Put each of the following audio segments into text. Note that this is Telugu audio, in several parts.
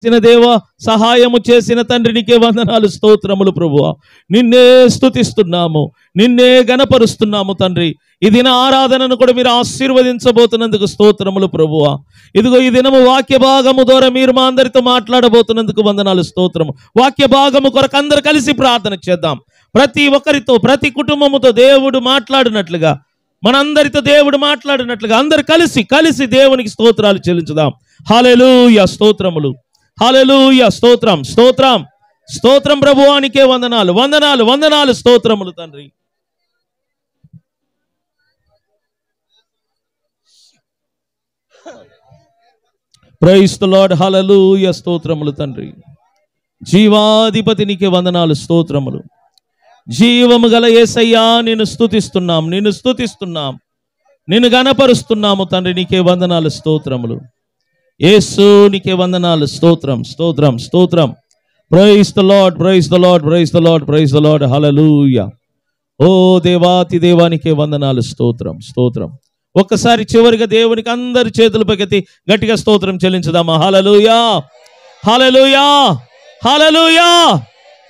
చేసిన దేవా, సహాయము చేసిన తండ్రి నీకే వందనాలు, స్తోత్రములు ప్రభువా. నిన్నే స్తుతిస్తున్నాము, నిన్నే గణపరుస్తున్నాము తండ్రి. ఈ దిన ఆరాధనను కూడా మీరు ఆశీర్వదించబోతున్నందుకు స్తోత్రములు ప్రభువా. ఇదిగో ఈ దినము వాక్య భాగము ద్వారా మీరు మా అందరితో మాట్లాడబోతున్నందుకు వందనాలు, స్తోత్రము. వాక్య భాగము కొరకు అందరు కలిసి ప్రార్థన చేద్దాం. ప్రతి ఒక్కరితో, ప్రతి కుటుంబముతో దేవుడు మాట్లాడినట్లుగా, మనందరితో దేవుడు మాట్లాడినట్లుగా అందరు కలిసి దేవునికి స్తోత్రాలు చెల్లించుదాం. హల్లెలూయా, స్తోత్రములు, హల్లెలూయా, స్తోత్రం, స్తోత్రం, స్తోత్రం ప్రభువానికే వందనాలు, వందనాలు, వందనాలు, స్తోత్రములు తండ్రి. ప్రైజ్ ది లార్డ్, హల్లెలూయా, స్తోత్రములు తండ్రి. జీవాధిపతి నీకే వందనాలు, స్తోత్రములు. జీవము గల యేసయ్యా నిన్ను స్తుతిస్తున్నాం, నిన్ను స్తుతిస్తున్నాం, నిన్ను గణపరుస్తున్నాము తండ్రి. నీకే వందనాలు, స్తోత్రములు. యేసు నీకే వందనాలు, స్తోత్రం, స్తోత్రం, స్తోత్రం. Praise the Lord, praise the Lord, praise the Lord, praise the Lord, hallelujah. ఓ దేవాతి దేవానికే వందనాలు, స్తోత్రం, స్తోత్రం. ఒక్కసారి చివరిగా దేవునికి అందరి చేతులు పైకెత్తి గట్టిగా స్తోత్రం చెల్లించుదామా. హల్లెలూయా, హల్లెలూయా, హల్లెలూయా.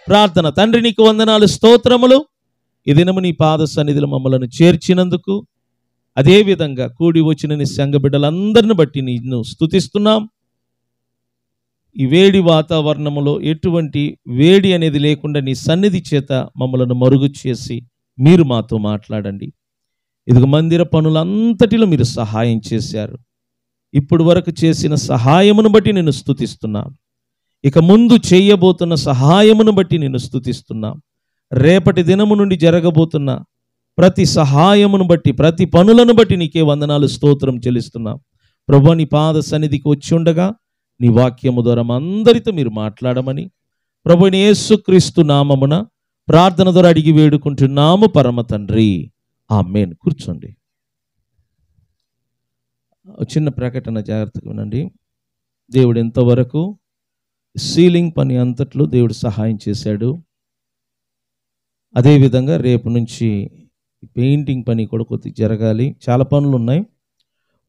ప్రార్థన. తండ్రి నీకు వందనాలు, స్తోత్రములు. ఈ దినము నీ పాద సన్నిధిలో మమ్మలను చేర్చినందుకు, అదేవిధంగా కూడి వచ్చిన నీ సంఘ బిడ్డలందరిని బట్టి నిన్ను స్తుతిస్తున్నాం. ఈ వేడి వాతావరణములో ఎటువంటి వేడి అనేది లేకుండా నీ సన్నిధి చేత మమ్మలను మరుగు చేసి మీరు మాతో మాట్లాడండి. ఇదిగో మందిర పనులంతటిలో మీరు సహాయం చేశారు. ఇప్పుడు వరకు చేసిన సహాయమును బట్టి నేను స్తుతిస్తున్నాం. ఇక ముందు చేయబోతున్న సహాయమును బట్టి నేను స్తుతిస్తున్నాం. రేపటి దినము నుండి జరగబోతున్న ప్రతి సహాయమును బట్టి, ప్రతి పనులను బట్టి నీకే వందనాలు, స్తోత్రం చెల్లిస్తున్నాం. ప్రభువా, నీ పాద సన్నిధికి వచ్చి ఉండగా నీ వాక్యము ద్వారా అందరితో మీరు మాట్లాడమని ప్రభువైన యేసుక్రీస్తు నామమున ప్రార్థన ద్వారా అడిగి వేడుకుంటున్నాము పరమ తండ్రి, ఆమేన్. కూర్చోండి. చిన్న ప్రకటన, జాగ్రత్తగా వినండి. దేవుడు ఎంతవరకు సీలింగ్ పని అంతట్లో దేవుడు సహాయం చేశాడు. అదేవిధంగా రేపు నుంచి పెయింటింగ్ పని కూడా కొద్దిగా జరగాలి. చాలా పనులు ఉన్నాయి.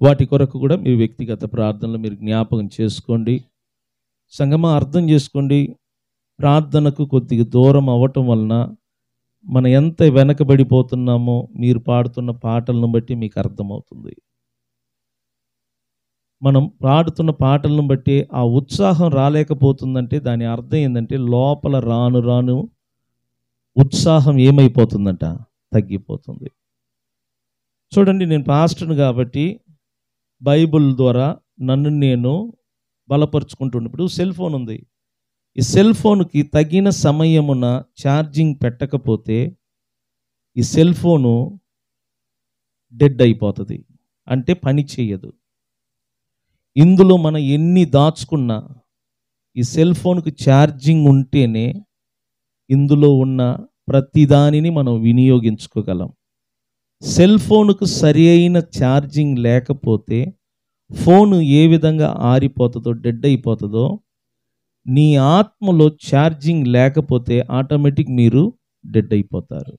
వాటి కొరకు కూడా మీ వ్యక్తిగత ప్రార్థనలు మీరు జ్ఞాపకం చేసుకోండి. సంగమా, అర్థం చేసుకోండి. ప్రార్థనకు కొద్దిగా దూరం అవ్వటం వలన మనం ఎంత వెనకబడిపోతున్నామో మీరు పాడుతున్న పాటలను బట్టి మీకు అర్థమవుతుంది. మనం పాడుతున్న పాటలను బట్టి ఆ ఉత్సాహం రాలేకపోతుందంటే దాని అర్థం ఏంటంటే లోపల రాను రాను ఉత్సాహం ఏమైపోతుందంట, తగ్గిపోతుంది. చూడండి, నేను పాస్టర్ని కాబట్టి బైబిల్ ద్వారా నన్ను నేను బలపరుచుకుంటున్నప్పుడు సెల్ ఫోన్ ఉంది. ఈ సెల్ ఫోన్కి తగిన సమయమున ఛార్జింగ్ పెట్టకపోతే ఈ సెల్ ఫోను డెడ్ అయిపోతుంది, అంటే పని చేయదు. ఇందులో మనం ఎన్ని దాచుకున్నా ఈ సెల్ ఫోన్కి ఛార్జింగ్ ఉంటేనే ఇందులో ఉన్న ప్రతిదానిని మనం వినియోగించుకోగలం. సెల్ ఫోన్కు సరి అయిన ఛార్జింగ్ లేకపోతే ఫోను ఏ విధంగా ఆరిపోతుందో, డెడ్ అయిపోతుందో, నీ ఆత్మలో ఛార్జింగ్ లేకపోతే ఆటోమేటిక్ మీరు డెడ్ అయిపోతారు.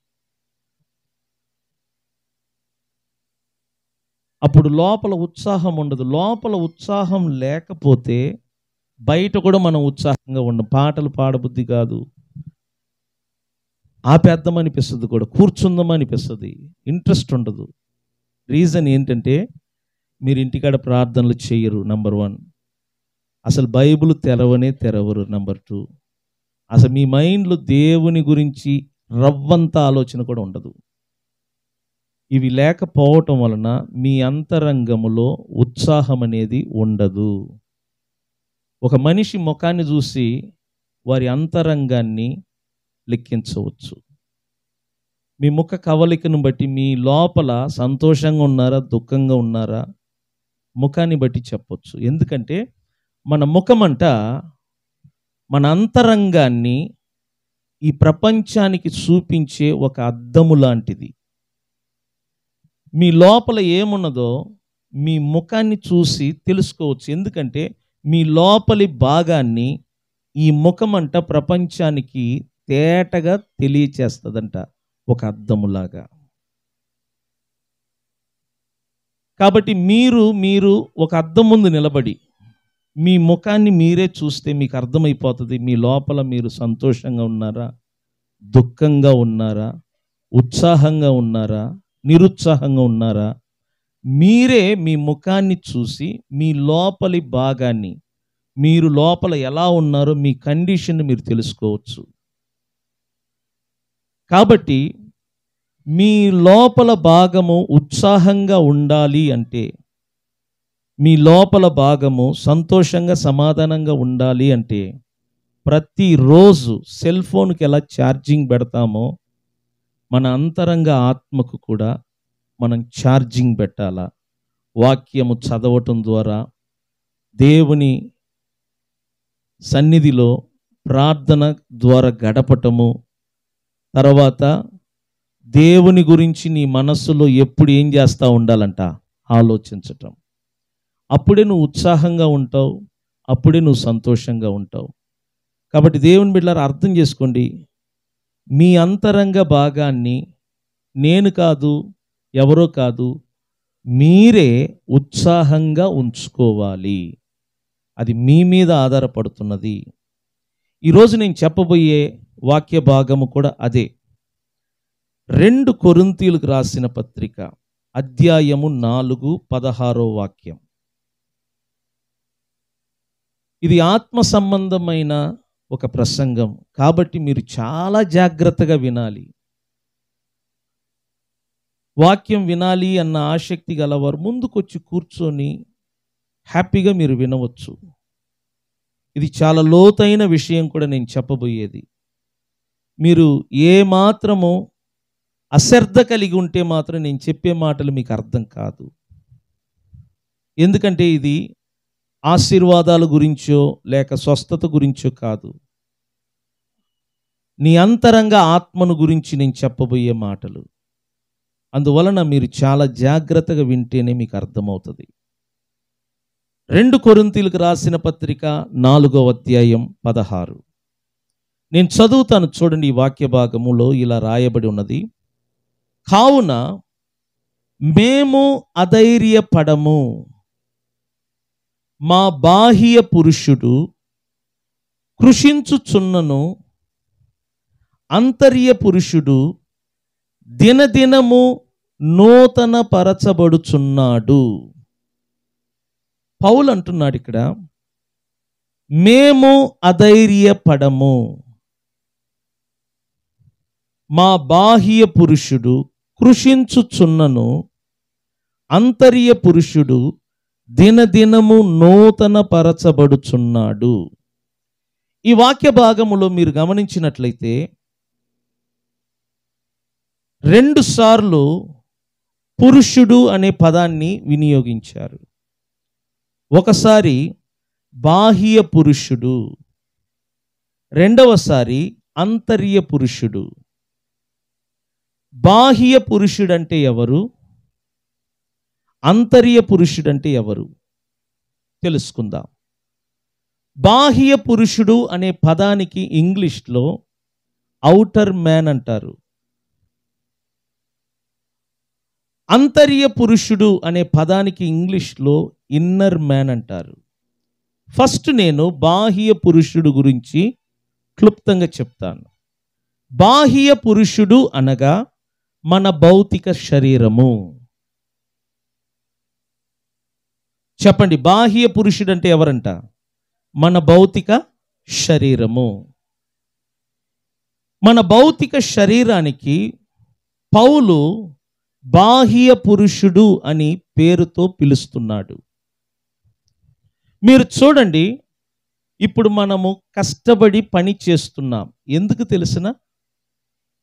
అప్పుడు లోపల ఉత్సాహం ఉండదు. లోపల ఉత్సాహం లేకపోతే బయట కూడా మనం ఉత్సాహంగా ఉండం. పాటలు పాడబుద్ధి కాదు, ఆపేద్దామనిపిస్తుంది, కూడా కూర్చుందామనిపిస్తుంది, ఇంట్రెస్ట్ ఉండదు. రీజన్ ఏంటంటే మీరు ఇంటికాడ ప్రార్థనలు చేయరు, నంబర్ 1. అసలు బైబిల్ తెరవరు, నంబర్ 2. అసలు మీ మైండ్లో దేవుని గురించి రవ్వంత ఆలోచన కూడా ఉండదు. ఇవి లేకపోవటం వలన మీ అంతరంగములో ఉత్సాహం అనేది ఉండదు. ఒక మనిషి ముఖాన్ని చూసి వారి అంతరంగాన్ని లెక్కించవచ్చు. మీ ముఖ కవలికను బట్టి మీ లోపల సంతోషంగా ఉన్నారా, దుఃఖంగా ఉన్నారా, ముఖాన్ని బట్టి చెప్పొచ్చు. ఎందుకంటే మన ముఖమంట మన అంతరంగాన్ని ఈ ప్రపంచానికి చూపించే ఒక అద్దము లాంటిది. మీ లోపల ఏమున్నదో మీ ముఖాన్ని చూసి తెలుసుకోవచ్చు. ఎందుకంటే మీ లోపలి భాగాన్ని ఈ ముఖమంట ప్రపంచానికి తేటగా తెలియచేస్తుందంట, ఒక అద్దములాగా. కాబట్టి మీరు ఒక అద్దం ముందు నిలబడి మీ ముఖాన్ని మీరే చూస్తే మీకు అర్థమైపోతుంది మీ లోపల మీరు సంతోషంగా ఉన్నారా, దుఃఖంగా ఉన్నారా, ఉత్సాహంగా ఉన్నారా, నిరుత్సాహంగా ఉన్నారా. మీరే మీ ముఖాన్ని చూసి మీ లోపలి భాగాన్ని, మీరు లోపల ఎలా ఉన్నారో మీ కండిషన్ మీరు తెలుసుకోవచ్చు. కాబట్టి మీ లోపల భాగము ఉత్సాహంగా ఉండాలి అంటే, మీ లోపల భాగము సంతోషంగా సమాధానంగా ఉండాలి అంటే, ప్రతిరోజు సెల్ ఫోన్కి ఎలా ఛార్జింగ్ పెడతామో మన అంతరంగ ఆత్మకు కూడా మనం ఛార్జింగ్ పెట్టాలా. వాక్యము చదవటం ద్వారా, దేవుని సన్నిధిలో ప్రార్థన ద్వారా గడపటము, తర్వాత దేవుని గురించి నీ మనస్సులో ఎప్పుడు ఏం చేస్తూ ఉండాలంట, ఆలోచించటం. అప్పుడే నువ్వు ఉత్సాహంగా ఉంటావు, అప్పుడే నువ్వు సంతోషంగా ఉంటావు. కాబట్టి దేవుని బిడ్డలారా అర్థం చేసుకోండి, మీ అంతరంగ భాగాన్ని నేను కాదు, ఎవరో కాదు, మీరే ఉత్సాహంగా ఉంచుకోవాలి. అది మీ మీద ఆధారపడుతున్నది. ఈరోజు నేను చెప్పబోయే వాక్య భాగము కూడా అదే. 2 కొరింథీయులకు రాసిన పత్రిక అధ్యాయము 4:16 వాక్యం. ఇది ఆత్మ సంబంధమైన ఒక ప్రసంగం కాబట్టి మీరు చాలా జాగ్రత్తగా వినాలి. వాక్యం వినాలి అన్న ఆసక్తి గలవారు ముందుకొచ్చి కూర్చొని హ్యాపీగా మీరు వినవచ్చు. ఇది చాలా లోతైన విషయం కూడా నేను చెప్పబోయేది. మీరు ఏ మాత్రము అశ్రద్ధ కలిగి ఉంటే మాత్రం నేను చెప్పే మాటలు మీకు అర్థం కాదు. ఎందుకంటే ఇది ఆశీర్వాదాల గురించో లేక స్వస్థత గురించో కాదు, నీ అంతరంగ ఆత్మను గురించి నేను చెప్పబోయే మాటలు. అందువలన మీరు చాలా జాగ్రత్తగా వింటేనే మీకు అర్థమవుతుంది. 2 కొరింథీయులకు రాసిన పత్రిక 4వ అధ్యాయం 16. నేను చదువుతాను చూడండి. ఈ వాక్య భాగములో ఇలా రాయబడి ఉన్నది, కావున మేము అధైర్యపడము, మా బాహ్య పురుషుడు కృషించుచున్నను, అంతర్య పురుషుడు దినదినము నూతన పరచబడుచున్నాడు. పౌలు అంటున్నాడు ఇక్కడ, మేము అధైర్యపడము, మా బాహ్య పురుషుడు కృషించుచున్నను, అంతర్య పురుషుడు దినదినము నూతన పరచబడుచున్నాడు. ఈ వాక్య భాగములో మీరు గమనించినట్లయితే 2 సార్లు పురుషుడు అనే పదాన్ని వినియోగించారు. ఒకసారి బాహ్య పురుషుడు, రెండవసారి అంతర్య పురుషుడు. బాహ్య పురుషుడు అంటే ఎవరు, అంతర్య పురుషుడు అంటే ఎవరు తెలుసుకుందాం. బాహ్య పురుషుడు అనే పదానికి ఇంగ్లీష్లో ఔటర్ మ్యాన్ అంటారు. అంతర్య పురుషుడు అనే పదానికి ఇంగ్లీష్లో ఇన్నర్ మ్యాన్ అంటారు. ఫస్ట్ నేను బాహ్య పురుషుడు గురించి క్లుప్తంగా చెప్తాను. బాహ్య పురుషుడు అనగా మన భౌతిక శరీరము. చెప్పండి, బాహ్య పురుషుడు అంటే ఎవరంట? మన భౌతిక శరీరము. మన భౌతిక శరీరానికి పౌలు బాహ్య పురుషుడు అని పేరుతో పిలుస్తున్నాడు. మీరు చూడండి, ఇప్పుడు మనము కష్టపడి పని చేస్తున్నాం. ఎందుకు తెలుసునా?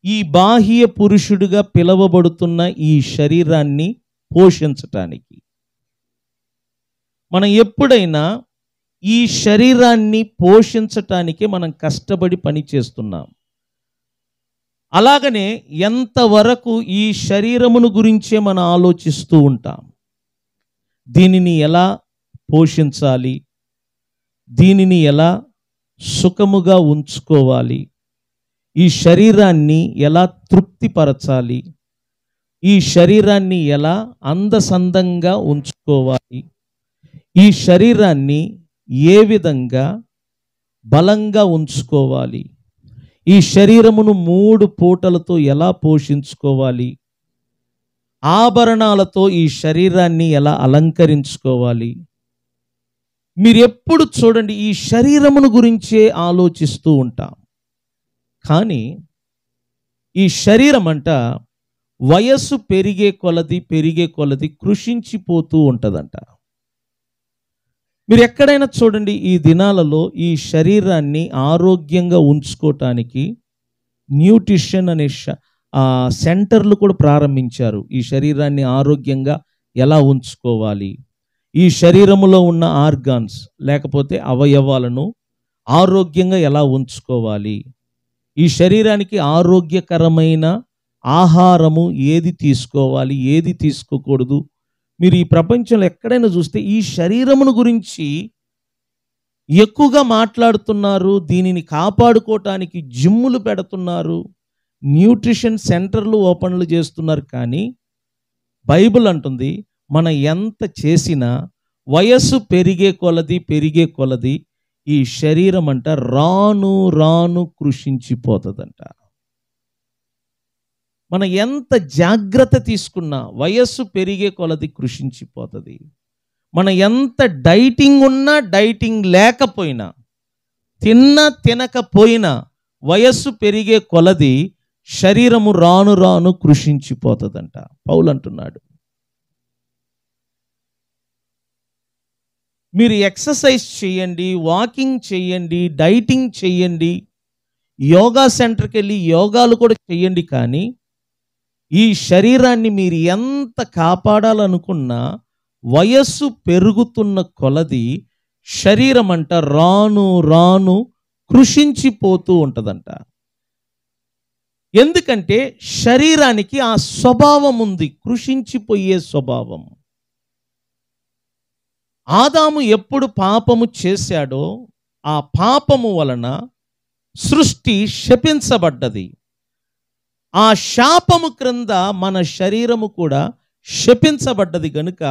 ఈ బాహ్య పురుషుడుగా పిలవబడుతున్న ఈ శరీరాన్ని పోషించటానికి. మనం ఎప్పుడైనా ఈ శరీరాన్ని పోషించటానికే మనం కష్టపడి పని చేస్తున్నాం. అలాగనే ఎంతవరకు ఈ శరీరమును గురించే మనం ఆలోచిస్తూ ఉంటాం. దీనిని ఎలా పోషించాలి, దీనిని ఎలా సుఖముగా ఉంచుకోవాలి, ఈ శరీరాన్ని ఎలా తృప్తిపరచాలి, ఈ శరీరాన్ని ఎలా అందసందంగా ఉంచుకోవాలి, ఈ శరీరాన్ని ఏ విధంగా బలంగా ఉంచుకోవాలి, ఈ శరీరమును 3 పూటలతో ఎలా పోషించుకోవాలి, ఆభరణాలతో ఈ శరీరాన్ని ఎలా అలంకరించుకోవాలి. మీరు ఎప్పుడు చూడండి, ఈ శరీరమును గురించే ఆలోచిస్తూ ఉంటాం. కానీ ఈ శరీరం అంట వయస్సు పెరిగే కొలది కృషించిపోతూ ఉంటుందంట. మీరు ఎక్కడైనా చూడండి, ఈ దినాలలో ఈ శరీరాన్ని ఆరోగ్యంగా ఉంచుకోవటానికి న్యూట్రిషన్ అనే సెంటర్లు కూడా ప్రారంభించారు. ఈ శరీరాన్ని ఆరోగ్యంగా ఎలా ఉంచుకోవాలి, ఈ శరీరములో ఉన్న ఆర్గాన్స్ లేకపోతే అవయవాలను ఆరోగ్యంగా ఎలా ఉంచుకోవాలి, ఈ శరీరానికి ఆరోగ్యకరమైన ఆహారము ఏది తీసుకోవాలి, ఏది తీసుకోకూడదు. మీరు ఈ ప్రపంచంలో ఎక్కడైనా చూస్తే ఈ శరీరమును గురించి ఎక్కువగా మాట్లాడుతున్నారు. దీనిని కాపాడుకోవటానికి జిమ్ములు పెడుతున్నారు, న్యూట్రిషన్ సెంటర్లు ఓపెన్లు చేస్తున్నారు. కానీ బైబిల్ అంటుంది, మనం ఎంత చేసినా వయస్సు పెరిగే కొలది ఈ శరీరం అంట రాను రాను కృషించిపోతుందంట. మనం ఎంత జాగ్రత్త తీసుకున్నా వయస్సు పెరిగే కొలది కృషించిపోతుంది. మనం ఎంత డైటింగ్ ఉన్నా, డైటింగ్ లేకపోయినా, తినకపోయినా వయస్సు పెరిగే కొలది శరీరము రాను రాను కృషించిపోతుందంట. పౌలు అంటున్నాడు, మీరు ఎక్సర్సైజ్ చేయండి, వాకింగ్ చేయండి, డైటింగ్ చేయండి, యోగా సెంటర్కి వెళ్ళి యోగాలు కూడా చేయండి. కానీ ఈ శరీరాన్ని మీరు ఎంత కాపాడాలనుకున్నా వయస్సు పెరుగుతున్న కొలది శరీరం అంట రాను రాను కృషించిపోతూ ఉంటుందంట. ఎందుకంటే శరీరానికి ఆ స్వభావం ఉంది, కృషించిపోయే స్వభావం. ఆదాము ఎప్పుడు పాపము చేశాడో ఆ పాపము వలన సృష్టి శపించబడ్డది. ఆ శాపము క్రింద మన శరీరము కూడా శపించబడ్డది. గనుక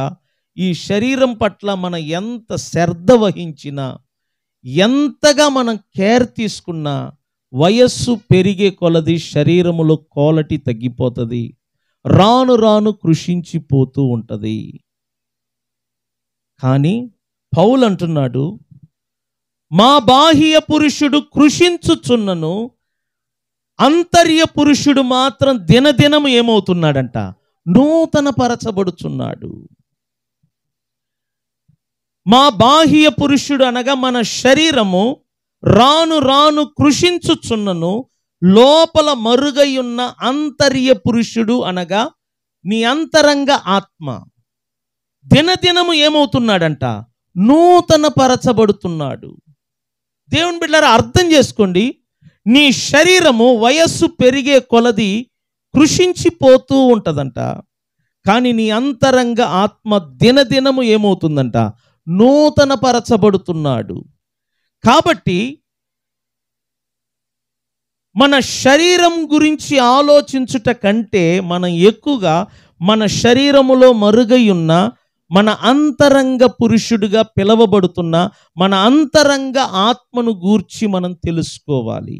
ఈ శరీరం పట్ల మనం ఎంత శ్రద్ధ వహించినా, ఎంతగా మనం కేర్ తీసుకున్నా వయస్సు పెరిగే కొలది శరీరములో క్వాలిటీ తగ్గిపోతుంది, రాను రాను కృషించిపోతూ ఉంటుంది. కానీ పౌలు అంటున్నాడు, మా బాహ్య పురుషుడు కృషించుచున్నను అంతర్య పురుషుడు మాత్రం దినదినము ఏమవుతున్నాడంట, నూతన పరచబడుచున్నాడు. మా బాహ్య పురుషుడు అనగా మన శరీరము రాను రాను కృషించుచున్నను, లోపల మరుగై ఉన్న అంతర్య పురుషుడు అనగా నీ అంతరంగ ఆత్మ దినదినము ఏమవుతున్నాడంట, నూతన పరచబడుతున్నాడు. దేవుని బిడ్డలారా, అర్థం చేసుకోండి, నీ శరీరము వయస్సు పెరిగే కొలది కృషించిపోతూ ఉంటుందంట. కానీ నీ అంతరంగ ఆత్మ దినదినము ఏమవుతుందంట, నూతన పరచబడుతున్నాడు. కాబట్టి మన శరీరం గురించి ఆలోచించుట కంటే మనం ఎక్కువగా మన శరీరములో మరుగై ఉన్న మన అంతరంగ పురుషుడిగా పిలవబడుతున్న మన అంతరంగ ఆత్మను గూర్చి మనం తెలుసుకోవాలి.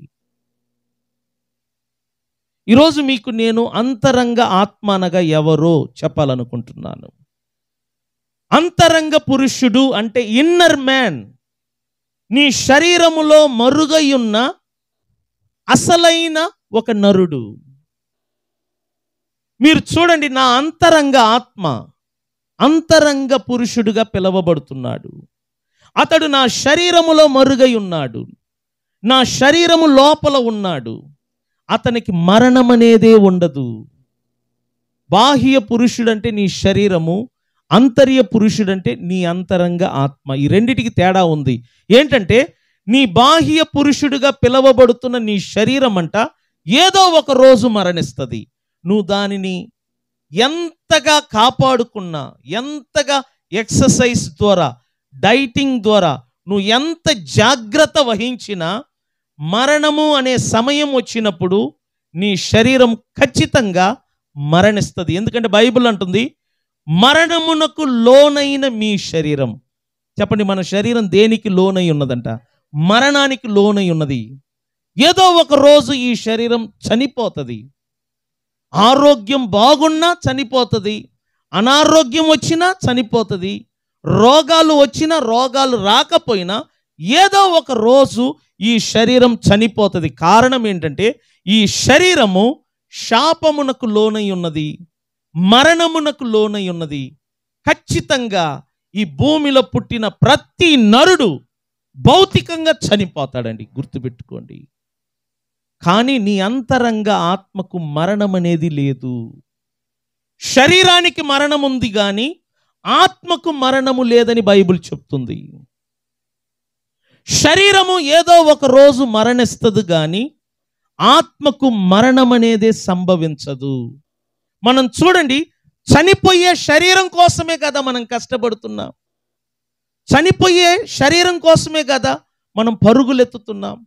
ఈరోజు మీకు నేను అంతరంగ ఆత్మ అనగా ఎవరో చెప్పాలనుకుంటున్నాను. అంతరంగ పురుషుడు అంటే ఇన్నర్ మ్యాన్, నీ శరీరములో మరుగై ఉన్న అసలైన ఒక నరుడు. మీరు చూడండి, నా అంతరంగ ఆత్మ అంతరంగ పురుషుడుగా పిలవబడుతున్నాడు. అతడు నా శరీరములో మరుగై ఉన్నాడు, నా శరీరము లోపల ఉన్నాడు. అతనికి మరణం అనేదే ఉండదు. బాహ్య పురుషుడంటే నీ శరీరము, అంతర్య పురుషుడంటే నీ అంతరంగ ఆత్మ. ఈ రెండిటికి తేడా ఉంది. ఏంటంటే నీ బాహ్య పురుషుడిగా పిలవబడుతున్న నీ శరీరం అంట ఏదో ఒక రోజు మరణిస్తుంది. నువ్వు దానిని ఎంతగా కాపాడుకున్నా, ఎంతగా ఎక్సర్సైజ్ ద్వారా, డైటింగ్ ద్వారా నువ్వు ఎంత జాగ్రత్త వహించినా, మరణము అనే సమయం వచ్చినప్పుడు నీ శరీరం ఖచ్చితంగా మరణిస్తుంది. ఎందుకంటే బైబిల్ అంటుంది, మరణమునకు లోనైన మీ శరీరం. చెప్పండి, మన శరీరం దేనికి లోనై ఉన్నదంట? మరణానికి లోనై ఉన్నది. ఏదో ఒక రోజు ఈ శరీరం చనిపోతుంది. ఆరోగ్యం బాగున్నా చనిపోతుంది, అనారోగ్యం వచ్చినా చనిపోతుంది, రోగాలు వచ్చినా రోగాలు రాకపోయినా ఏదో ఒక రోజు ఈ శరీరం చనిపోతుంది. కారణం ఏంటంటే ఈ శరీరము శాపమునకు లోనై ఉన్నది, మరణమునకు లోనై ఉన్నది. ఖచ్చితంగా ఈ భూమిలో పుట్టిన ప్రతి నరుడు భౌతికంగా చనిపోతాడండి, గుర్తుపెట్టుకోండి. కానీ నీ అంతరంగ ఆత్మకు మరణం అనేది లేదు. శరీరానికి మరణం ఉంది కానీ ఆత్మకు మరణము లేదని బైబిల్ చెప్తుంది. శరీరము ఏదో ఒక రోజు మరణిస్తుంది కానీ ఆత్మకు మరణం అనేదే సంభవించదు. మనం చూడండి, చనిపోయే శరీరం కోసమే కదా మనం కష్టపడుతున్నాం, చనిపోయే శరీరం కోసమే కదా మనం పరుగులెత్తుతున్నాం.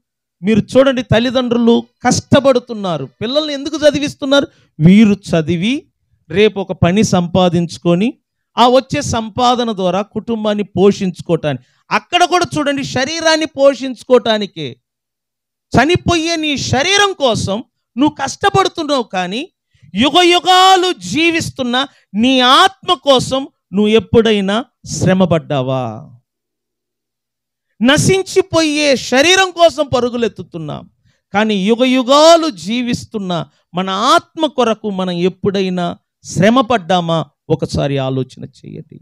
మీరు చూడండి, తల్లిదండ్రులు కష్టపడుతున్నారు, పిల్లల్ని ఎందుకు చదివిస్తున్నారు? వీరు చదివి రేపు ఒక పని సంపాదించుకొని ఆ వచ్చే సంపాదన ద్వారా కుటుంబాన్ని పోషించుకోవటానికి. అక్కడ కూడా చూడండి, శరీరాన్ని పోషించుకోవటానికే. చనిపోయే నీ శరీరం కోసం నువ్వు కష్టపడుతున్నావు, కానీ యుగ యుగాలు జీవిస్తున్న నీ ఆత్మ కోసం నువ్వు ఎప్పుడైనా శ్రమపడ్డావా? నశించిపోయే శరీరం కోసం పరుగులెత్తుతున్నాం, కానీ యుగ యుగాలు జీవిస్తున్న మన ఆత్మ కొరకు మనం ఎప్పుడైనా శ్రమపడ్డామా? ఒకసారి ఆలోచన చేయండి.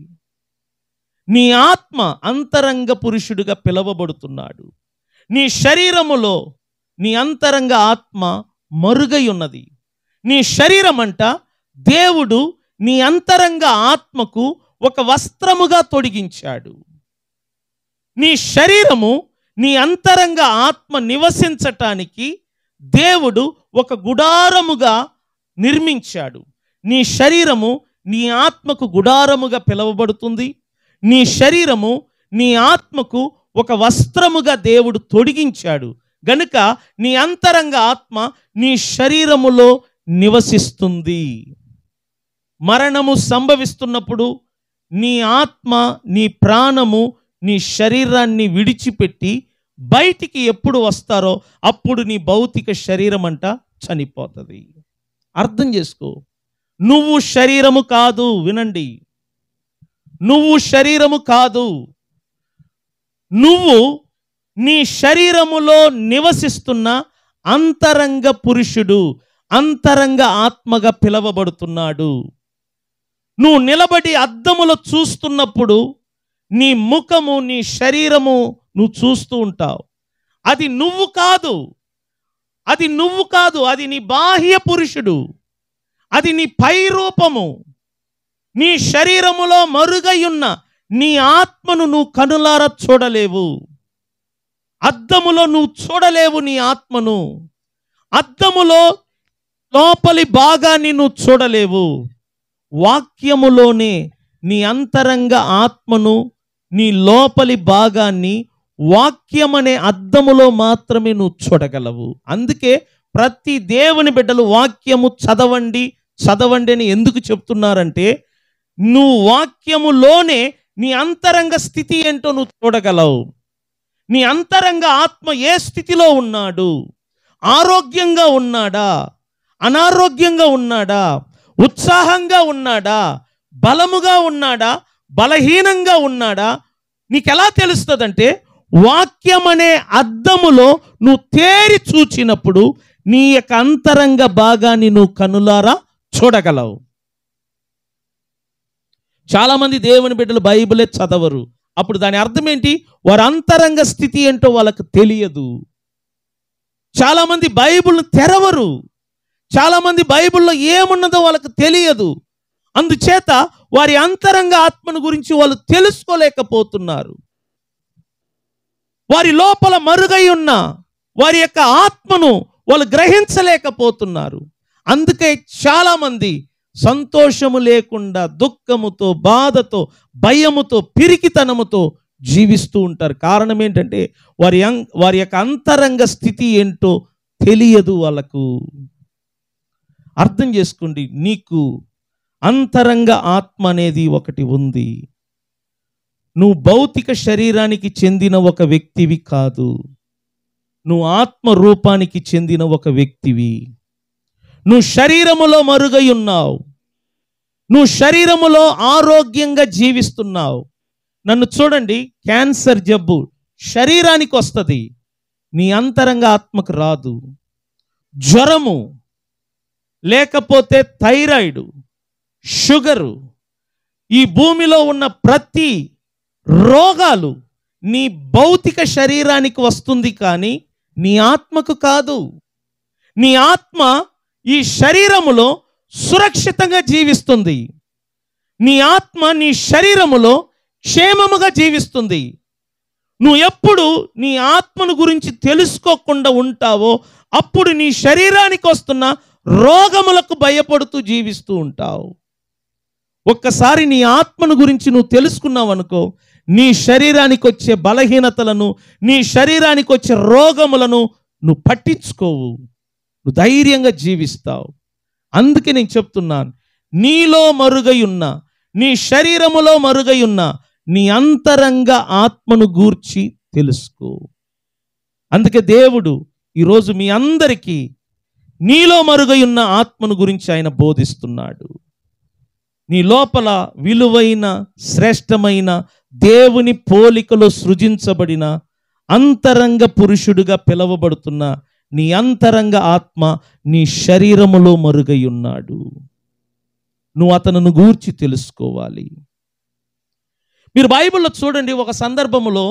నీ ఆత్మ అంతరంగ పురుషుడిగా పిలువబడుతున్నాడు. నీ శరీరములో నీ అంతరంగ ఆత్మ మరుగై ఉన్నది. నీ శరీరం అంట దేవుడు నీ అంతరంగ ఆత్మకు ఒక వస్త్రముగా తొడిగించాడు. నీ శరీరము నీ అంతరంగ ఆత్మ నివసించటానికి దేవుడు ఒక గుడారముగా నిర్మించాడు. నీ శరీరము నీ ఆత్మకు గుడారముగా పిలువబడుతుంది. నీ శరీరము నీ ఆత్మకు ఒక వస్త్రముగా దేవుడు తొడిగించాడు గనుక నీ అంతరంగ ఆత్మ నీ శరీరములో నివసిస్తుంది. మరణము సంభవిస్తున్నప్పుడు నీ ఆత్మ, నీ ప్రాణము నీ శరీరాన్ని విడిచిపెట్టి బయటికి ఎప్పుడు వస్తారో అప్పుడు నీ భౌతిక శరీరం అంట చనిపోతుంది. అర్థం చేసుకో, నువ్వు శరీరము కాదు. వినండి, నువ్వు శరీరము కాదు. నువ్వు నీ శరీరములో నివసిస్తున్న అంతరంగ పురుషుడు, అంతరంగ ఆత్మగా పిలువబడుతున్నాడు. నువ్వు నిలబడి అద్దములో చూస్తున్నప్పుడు నీ ముఖము, నీ శరీరము నువ్వు చూస్తూ ఉంటావు. అది నువ్వు కాదు, అది నువ్వు కాదు, అది నీ బాహ్య పురుషుడు, అది నీ పై రూపము. నీ శరీరములో మరుగయున్న నీ ఆత్మను నువ్వు కనులారా చూడలేవు. అద్దములో నువ్వు చూడలేవు నీ ఆత్మను. అద్దములో లోపలి భాగాన్ని నువ్వు చూడలేవు. వాక్యములోనే నీ అంతరంగ ఆత్మను, నీ లోపలి భాగాన్ని వాక్యమనే అద్దములో మాత్రమే నువ్వు చూడగలవు. అందుకే ప్రతి దేవుని బిడ్డలు వాక్యము చదవండి చదవండి అని ఎందుకు చెప్తున్నారంటే, నువ్వు వాక్యములోనే నీ అంతరంగ స్థితి ఏంటో నువ్వు చూడగలవు. నీ అంతరంగ ఆత్మ ఏ స్థితిలో ఉన్నాడు? ఆరోగ్యంగా ఉన్నాడా? అనారోగ్యంగా ఉన్నాడా? ఉత్సాహంగా ఉన్నాడా? బలముగా ఉన్నాడా? బలహీనంగా ఉన్నాడా? నీకెలా తెలుస్తుందంటే, వాక్యం అనే అద్దములో నువ్వు తేరి చూచినప్పుడు నీ యొక్క అంతరంగ భాగాన్ని నువ్వు కనులారా చూడగలవు. చాలామంది దేవుని బిడ్డలు బైబిలే చదవరు. అప్పుడు దాని అర్థం ఏంటి? వారి అంతరంగ స్థితి ఏంటో వాళ్ళకు తెలియదు. చాలామంది బైబిల్ను తెరవరు. చాలామంది బైబిల్లో ఏమున్నదో వాళ్ళకు తెలియదు. అందుచేత వారి అంతరంగ ఆత్మను గురించి వాళ్ళు తెలుసుకోలేకపోతున్నారు. వారి లోపల మరుగై ఉన్న వారి యొక్క ఆత్మను వాళ్ళు గ్రహించలేకపోతున్నారు. అందుకే చాలామంది సంతోషము లేకుండా దుఃఖముతో, బాధతో, భయముతో, పిరికితనముతో జీవిస్తూ ఉంటారు. కారణం ఏంటంటే వారి యొక్క అంతరంగ స్థితి ఏంటో తెలియదు వాళ్ళకు. అర్థం చేసుకోండి, నీకు అంతరంగ ఆత్మ అనేది ఒకటి ఉంది. నువ్వు భౌతిక శరీరానికి చెందిన ఒక వ్యక్తివి కాదు, నువ్వు ఆత్మ రూపానికి చెందిన ఒక వ్యక్తివి. నువ్వు శరీరములో మరుగై ఉన్నావు, నువ్వు శరీరములో ఆరోగ్యంగా జీవిస్తున్నావు. నన్ను చూడండి, క్యాన్సర్ జబ్బు శరీరానికి వస్తుంది, నీ అంతరంగ ఆత్మకు రాదు. జ్వరము, లేకపోతే థైరాయిడ్, షుగరు, ఈ భూమిలో ఉన్న ప్రతి రోగాలు నీ భౌతిక శరీరానికి వస్తుంది, కానీ నీ ఆత్మకు కాదు. నీ ఆత్మ ఈ శరీరములో సురక్షితంగా జీవిస్తుంది. నీ ఆత్మ నీ శరీరములో క్షేమముగా జీవిస్తుంది. నువ్వు ఎప్పుడు నీ ఆత్మను గురించి తెలుసుకోకుండా ఉంటావో అప్పుడు నీ శరీరానికి వస్తున్న రోగములకు భయపడుతూ జీవిస్తూ ఉంటావు. ఒక్కసారి నీ ఆత్మను గురించి నువ్వు తెలుసుకున్నావు అనుకో, నీ శరీరానికి వచ్చే బలహీనతలను, నీ శరీరానికి వచ్చే రోగములను నువ్వు పట్టించుకోవు, నువ్వు ధైర్యంగా జీవిస్తావు. అందుకే నేను చెప్తున్నాను, నీలో మరుగై ఉన్న, నీ శరీరములో మరుగై ఉన్న నీ అంతరంగ ఆత్మను గూర్చి తెలుసుకో. అందుకే దేవుడు ఈరోజు మీ అందరికీ నీలో మరుగై ఉన్న ఆత్మను గురించి ఆయన బోధిస్తున్నాడు. నీ లోపల విలువైన, శ్రేష్టమైన, దేవుని పోలికలో సృజించబడిన అంతరంగ పురుషుడుగా పిలువబడుతున్న నీ అంతరంగ ఆత్మ నీ శరీరములో మరుగై ఉన్నాడు. నువ్వు అతను గూర్చి తెలుసుకోవాలి. మీరు బైబిల్లో చూడండి, ఒక సందర్భములో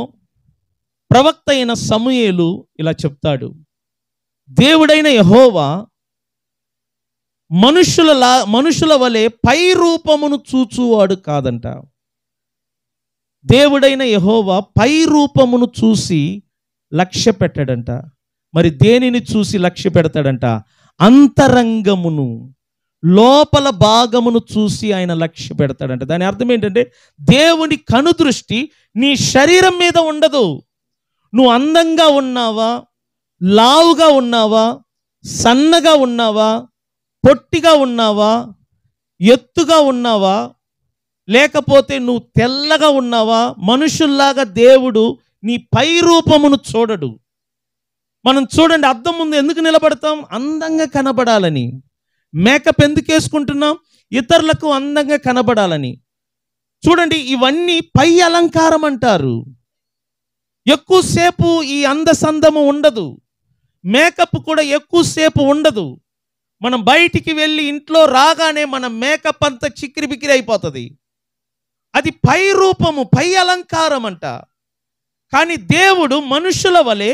ప్రవక్త అయిన సమూయేలు ఇలా చెప్తాడు, దేవుడైన యెహోవా మనుషుల వలె పై రూపమును చూచువాడు కాదంట. దేవుడైన యెహోవా పై రూపమును చూసి లక్ష్య పెట్టాడంట. మరి దేనిని చూసి లక్ష్య పెడతాడంట? అంతరంగమును, లోపల భాగమును చూసి ఆయన లక్ష్య పెడతాడంట. దాని అర్థం ఏంటంటే, దేవుని కనుదృష్టి నీ శరీరం మీద ఉండదు. నువ్వు అందంగా ఉన్నావా, లావుగా ఉన్నావా, సన్నగా ఉన్నావా, పొట్టిగా ఉన్నావా, ఎత్తుగా ఉన్నావా, లేకపోతే నువ్వు తెల్లగా ఉన్నావా, మనుషుల్లాగా దేవుడు నీ పై రూపమును చూడడు. మనం చూడండి, అద్దం ముందు ఎందుకు నిలబడతాం? అందంగా కనబడాలని. మేకప్ ఎందుకు వేసుకుంటున్నాం? ఇతరులకు అందంగా కనబడాలని. చూడండి, ఇవన్నీ పై అలంకారం అంటారు. ఎక్కువసేపు ఈ అందసందము ఉండదు, మేకప్ కూడా ఎక్కువసేపు ఉండదు. మనం బయటికి వెళ్ళి ఇంట్లో రాగానే మన మేకప్ అంతా చిక్కిరి బిక్కిరి అయిపోతుంది. అది పై రూపము, పై అలంకారం అంట. కానీ దేవుడు మనుషుల వలె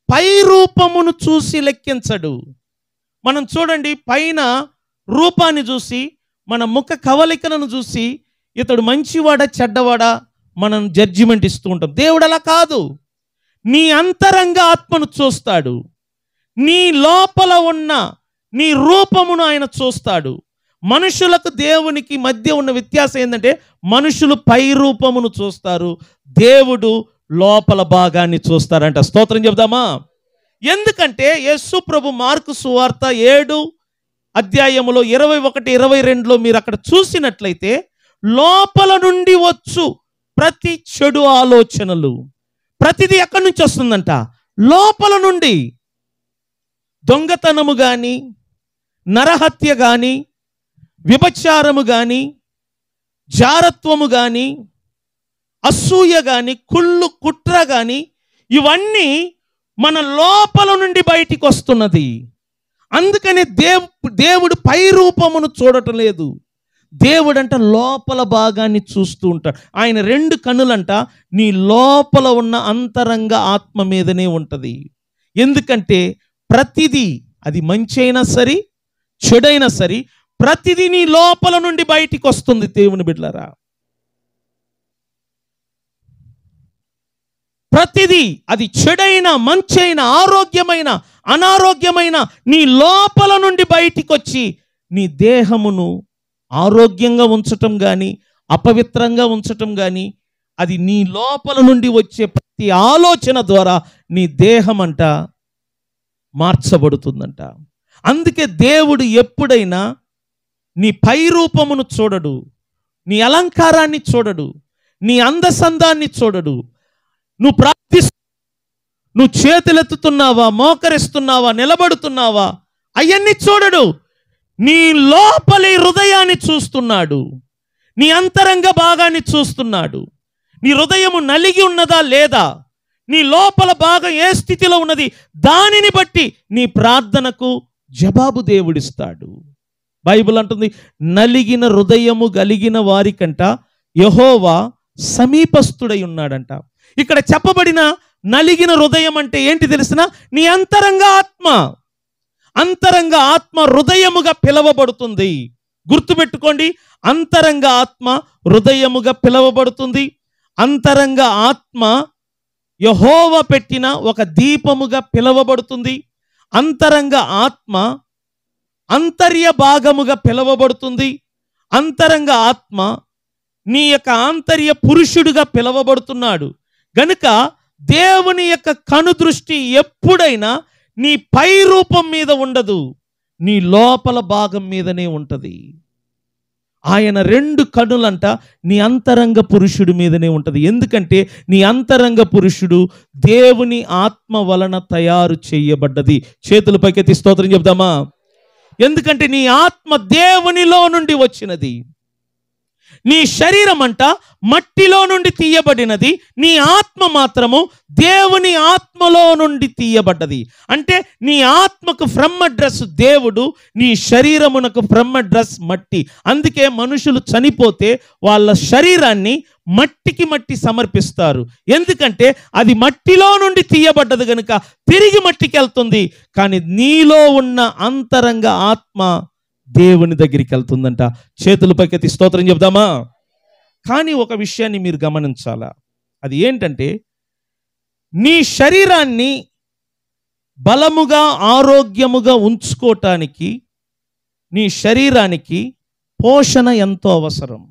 పై రూపమును చూసి లెక్కించడు. మనం చూడండి, పైన రూపాన్ని చూసి, మన ముఖ కవలికలను చూసి ఇతడు మంచివాడా చెడ్డవాడా మనం జడ్జిమెంట్ ఇస్తూ ఉంటాం. దేవుడు అలా కాదు. నీ అంతరంగ ఆత్మను చూస్తాడు. నీ లోపల ఉన్న నీ రూపమును ఆయన చూస్తాడు. మనుషులకు దేవునికి మధ్య ఉన్న వ్యత్యాసం ఏంటంటే, మనుషులు పై రూపమును చూస్తారు, దేవుడు లోపల భాగాన్ని చూస్తారంట. స్తోత్రం చెప్దామా? ఎందుకంటే యేసు ప్రభు మార్కు సువార్త 7 అధ్యాయములో 21, 22లో మీరు అక్కడ చూసినట్లయితే, లోపల నుండి వచ్చు ప్రతి చెడు ఆలోచనలు, ప్రతిదీ ఎక్కడి నుంచి వస్తుందంట? లోపల నుండి. దొంగతనము కానీ, నరహత్య కానీ, వ్యభిచారము కానీ, జారత్వము కానీ, అసూయ కానీ, కుళ్ళు కుట్ర కానీ, ఇవన్నీ మన లోపల నుండి బయటికి వస్తున్నది. అందుకనే దేవుడు పై రూపమును చూడటం లేదు. దేవుడంట లోపల భాగాన్ని చూస్తూ ఉంటాడు. ఆయన 2 కన్నులంట నీ లోపల ఉన్న అంతరంగ ఆత్మ మీదనే ఉంటుంది. ఎందుకంటే ప్రతిదీ, అది మంచి అయినా సరే చెడైనా సరే, ప్రతిదీ నీ లోపల నుండి బయటికి వస్తుంది. దేవుని బిడ్డలారా, ప్రతిదీ, అది చెడైన, మంచైన, ఆరోగ్యమైన, అనారోగ్యమైన, నీ లోపల నుండి బయటికి వచ్చి నీ దేహమును ఆరోగ్యంగా ఉంచటం కానీ, అపవిత్రంగా ఉంచటం కానీ, అది నీ లోపల నుండి వచ్చే ప్రతి ఆలోచన ద్వారా నీ దేహం అంట మార్చబడుతుందంట. అందుకే దేవుడు ఎప్పుడైనా నీ పై రూపమును చూడడు, నీ అలంకారాన్ని చూడడు, నీ అందసందాన్ని చూడడు. నువ్వు నువ్వు చేతులెత్తుతున్నావా, మోకరిస్తున్నావా, నిలబడుతున్నావా, అవన్నీ చూడడు. నీ లోపలి హృదయాన్ని చూస్తున్నాడు. నీ అంతరంగ భాగాన్ని చూస్తున్నాడు. నీ హృదయము నలిగి ఉన్నదా లేదా, నీ లోపల భాగం ఏ స్థితిలో ఉన్నది, దానిని బట్టి నీ ప్రార్థనకు జవాబు దేవుడిస్తాడు. బైబిల్ అంటుంది, నలిగిన హృదయము కలిగిన వారికంట యెహోవా సమీపస్థుడై ఉన్నాడంట. ఇక్కడ చెప్పబడిన నలిగిన హృదయం అంటే ఏంటి తెలిసిన? నీ అంతరంగ ఆత్మ. అంతరంగ ఆత్మ హృదయముగా పిలవబడుతుంది. గుర్తుపెట్టుకోండి, అంతరంగ ఆత్మ హృదయముగా పిలవబడుతుంది. అంతరంగ ఆత్మ యెహోవా పెట్టిన ఒక దీపముగా పిలవబడుతుంది. అంతరంగ ఆత్మ అంతర్య భాగముగా పిలవబడుతుంది. అంతరంగ ఆత్మ నీ యొక్క ఆంతర్య పురుషుడిగా పిలవబడుతున్నాడు. గనుక దేవుని యొక్క కనుదృష్టి ఎప్పుడైనా నీ పై రూపం మీద ఉండదు, నీ లోపల భాగం మీదనే ఉంటుంది. ఆయన 2 కనులంట నీ అంతరంగ పురుషుడి మీదనే ఉంటుంది. ఎందుకంటే నీ అంతరంగ పురుషుడు దేవుని ఆత్మ వలన తయారు చేయబడ్డది. చేతుల పైకెత్తి స్తోత్రం చెప్దామా? ఎందుకంటే నీ ఆత్మ దేవునిలో నుండి వచ్చినది. నీ శరీరం అంట మట్టిలో నుండి తీయబడినది, నీ ఆత్మ మాత్రము దేవుని ఆత్మలో నుండి తీయబడ్డది. అంటే నీ ఆత్మకు ఫ్రమ్ అడ్రస్ దేవుడు, నీ శరీరమునకు ఫ్రమ్ అడ్రస్ మట్టి. అందుకే మనుషులు చనిపోతే వాళ్ళ శరీరాన్ని మట్టి సమర్పిస్తారు. ఎందుకంటే అది మట్టిలో నుండి తీయబడ్డది కనుక తిరిగి మట్టికి వెళ్తుంది. కానీ నీలో ఉన్న అంతరంగ ఆత్మ దేవుని దగ్గరికి వెళ్తుందంట. చేతుల పైకెత్తి స్తోత్రం చెప్దామా? కానీ ఒక విషయాన్ని మీరు గమనించాలా, అది ఏంటంటే నీ శరీరాన్ని బలముగా ఆరోగ్యముగా ఉంచుకోవటానికి నీ శరీరానికి పోషణ ఎంతో అవసరం.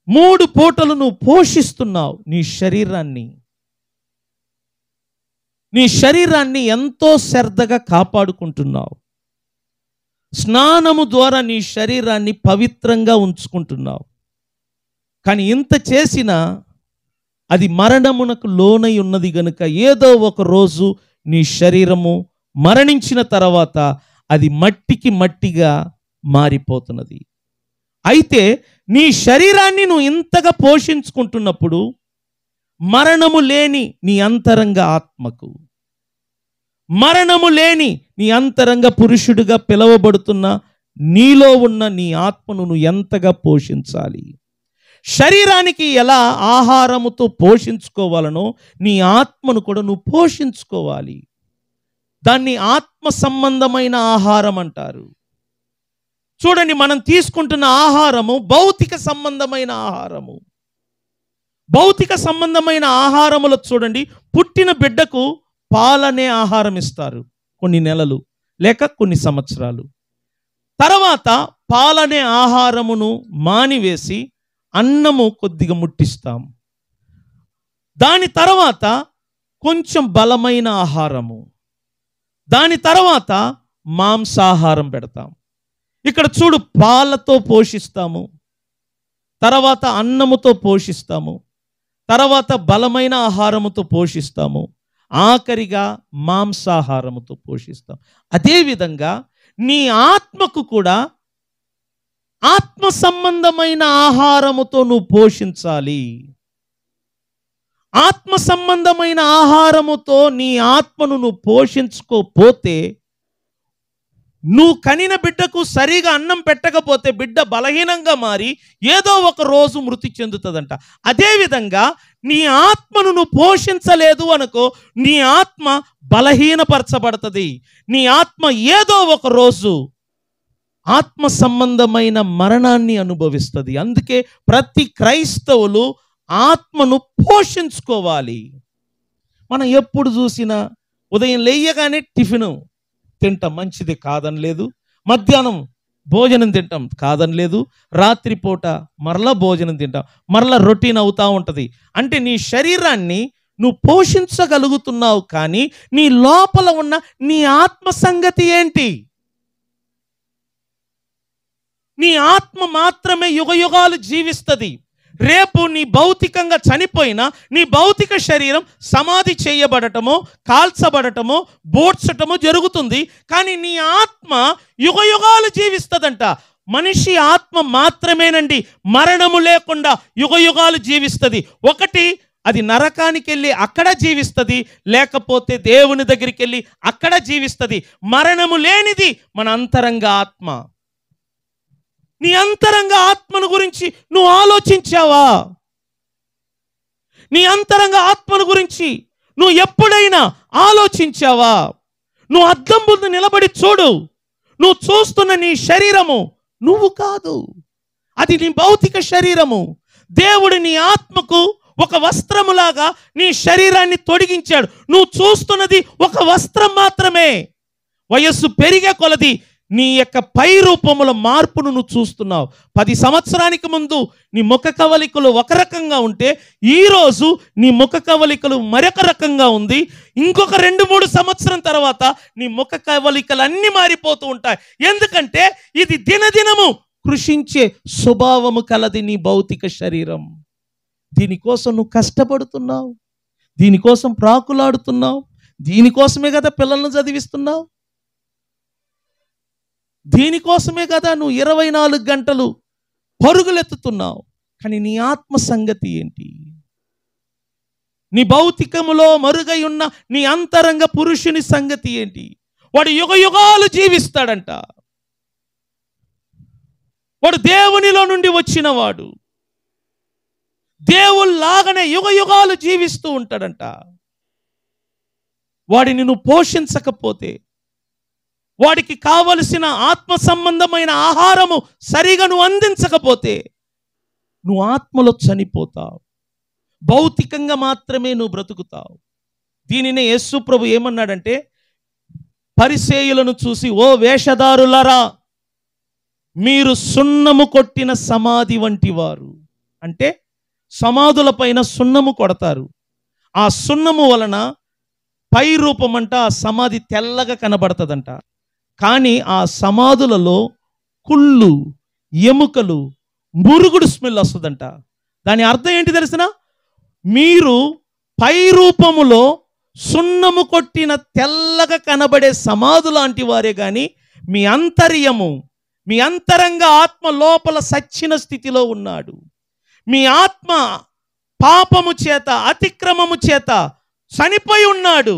3 పూటలు నువ్వు పోషిస్తున్నావు నీ శరీరాన్ని. నీ శరీరాన్ని ఎంతో శ్రద్ధగా కాపాడుకుంటున్నావు. స్నానము ద్వారా నీ శరీరాన్ని పవిత్రంగా ఉంచుకుంటున్నావు. కానీ ఇంత చేసినా అది మరణమునకు లోనై ఉన్నది గనుక ఏదో ఒక రోజు నీ శరీరము మరణించిన తర్వాత అది మట్టికి మట్టిగా మారిపోతున్నది. అయితే నీ శరీరాన్ని నువ్వు ఇంతగా పోషించుకుంటున్నప్పుడు మరణము లేని నీ అంతరంగ ఆత్మకు, మరణము లేని నీ అంతరంగ పురుషుడిగా పిలువబడుతున్న నీలో ఉన్న నీ ఆత్మను నువ్వు ఎంతగా పోషించాలి. శరీరానికి ఎలా ఆహారముతో పోషించుకోవాలనో నీ ఆత్మను కూడా నువ్వు పోషించుకోవాలి. దాన్ని ఆత్మ సంబంధమైన ఆహారం అంటారు. చూడండి, మనం తీసుకుంటున్న ఆహారము భౌతిక సంబంధమైన ఆహారము. భౌతిక సంబంధమైన ఆహారములో చూడండి, పుట్టిన బిడ్డకు పాలనే ఆహారం ఇస్తారు కొన్ని నెలలు లేక కొన్ని సంవత్సరాలు. తర్వాత పాలనే ఆహారమును మానివేసి అన్నము కొద్దిగా ముట్టిస్తాం. దాని తర్వాత కొంచెం బలమైన ఆహారము, దాని తర్వాత మాంసాహారం పెడతాం. ఇక్కడ చూడు, పాలతో పోషిస్తాము, తర్వాత అన్నముతో పోషిస్తాము, తర్వాత బలమైన ఆహారముతో పోషిస్తాము, ఆఖరిగా మాంసాహారముతో పోషిస్తాం. అదేవిధంగా నీ ఆత్మకు కూడా ఆత్మ సంబంధమైన ఆహారముతో నువ్వు పోషించాలి. ఆత్మ సంబంధమైన ఆహారముతో నీ ఆత్మను నువ్వు పోషించుకోపోతే, నువ్వు కనిన బిడ్డకు సరిగా అన్నం పెట్టకపోతే బిడ్డ బలహీనంగా మారి ఏదో ఒక రోజు మృతి చెందుతుందంట. అదేవిధంగా నీ ఆత్మను నువ్వు పోషించలేదు అనుకో, నీ ఆత్మ బలహీనపరచబడుతుంది. నీ ఆత్మ ఏదో ఒక రోజు ఆత్మ సంబంధమైన మరణాన్ని అనుభవిస్తుంది. అందుకే ప్రతి క్రైస్తవులు ఆత్మను పోషించుకోవాలి. మనం ఎప్పుడు చూసినా ఉదయం లేయగానే టిఫిను తింటాం, మంచిది కాదని లేదు. మధ్యాహ్నం భోజనం తింటాం, కాదని లేదు. రాత్రిపూట మరలా భోజనం తింటాం, మరలా రొటీన్ అవుతూ ఉంటుంది. అంటే నీ శరీరాన్ని నువ్వు పోషించగలుగుతున్నావు, కానీ నీ లోపల ఉన్న నీ ఆత్మ సంగతి ఏంటి? నీ ఆత్మ మాత్రమే యుగయుగాలు జీవిస్తుంది. రేపు నీ భౌతికంగా చనిపోయినా నీ భౌతిక శరీరం సమాధి చేయబడటమో కాల్చబడటమో బోడ్చటమో జరుగుతుంది. కానీ నీ ఆత్మ యుగయుగాలు జీవిస్తుందంట. మనిషి ఆత్మ మాత్రమేనండి మరణము లేకుండా యుగయుగాలు జీవిస్తుంది. ఒకటి, అది నరకానికి వెళ్ళి అక్కడ జీవిస్తుంది, లేకపోతే దేవుని దగ్గరికి వెళ్ళి అక్కడ జీవిస్తుంది. మరణము లేనిది మన అంతరంగ ఆత్మ. నీ అంతరంగ ఆత్మను గురించి నువ్వు ఆలోచించావా? నీ అంతరంగ ఆత్మను గురించి నువ్వు ఎప్పుడైనా ఆలోచించావా? నువ్వు అద్దం ముందు నిలబడి చూడు. నువ్వు చూస్తున్న నీ శరీరము నువ్వు కాదు, అది నీ భౌతిక శరీరము. దేవుడు నీ ఆత్మకు ఒక వస్త్రములాగా నీ శరీరాన్ని తొడిగించాడు. నువ్వు చూస్తున్నది ఒక వస్త్రం మాత్రమే. వయస్సు పెరిగే కొలది నీ యొక్క పై రూపముల మార్పును నువ్వు చూస్తున్నావు. 10 సంవత్సరానికి ముందు నీ ముఖ కవలికలు ఒక రకంగా ఉంటే ఈరోజు నీ ముఖ కవలికలు మరొక రకంగా ఉంది. ఇంకొక 2-3 సంవత్సరం తర్వాత నీ ముఖ కవలికలు అన్నీ మారిపోతూ ఉంటాయి. ఎందుకంటే ఇది దినదినము కృషించే స్వభావము కలది నీ భౌతిక శరీరం. దీనికోసం నువ్వు కష్టపడుతున్నావు, దీనికోసం ప్రాకులాడుతున్నావు, దీనికోసమే కదా పిల్లలను చదివిస్తున్నావు, దీనికోసమే కదా నువ్వు 24 గంటలు పరుగులెత్తుతున్నావు. కానీ నీ ఆత్మ సంగతి ఏంటి? నీ భౌతికములో మరుగై ఉన్న నీ అంతరంగ పురుషుని సంగతి ఏంటి? వాడు యుగయుగాలు జీవిస్తాడంట. వాడు దేవునిలో నుండి వచ్చినవాడు, దేవుళ్లాగానే యుగయుగాలు జీవిస్తూ ఉంటాడంట. వాడిని నువ్వు పోషించకపోతే, వాడికి కావలసిన ఆత్మ సంబంధమైన ఆహారము సరిగా నువ్వు అందించకపోతే నువ్వు ఆత్మలో చనిపోతావు. భౌతికంగా మాత్రమే నువ్వు బ్రతుకుతావు. దీనినే యేసు ప్రభు ఏమన్నాడంటే, పరిసేయులను చూసి, ఓ వేషధారులారా, మీరు సున్నము కొట్టిన సమాధి వంటి వారు. అంటే సమాధుల పైన సున్నము కొడతారు. ఆ సున్నము వలన పై రూపమంట ఆ సమాధి తెల్లగా కనబడుతుందంట. కానీ ఆ సమాధులలో కుళ్ళు, ఎముకలు, మురుగుడు స్మెల్ వస్తుందంట. దాని అర్థం ఏంటి తెలిసిన? మీరు పై రూపములో సున్నము కొట్టిన తెల్లగా కనబడే సమాధు లాంటి వారే కానీ మీ అంతర్యము, మీ అంతరంగ ఆత్మ లోపల సచ్చిన స్థితిలో ఉన్నాడు. మీ ఆత్మ పాపము చేత, అతిక్రమము చేత చనిపోయి ఉన్నాడు.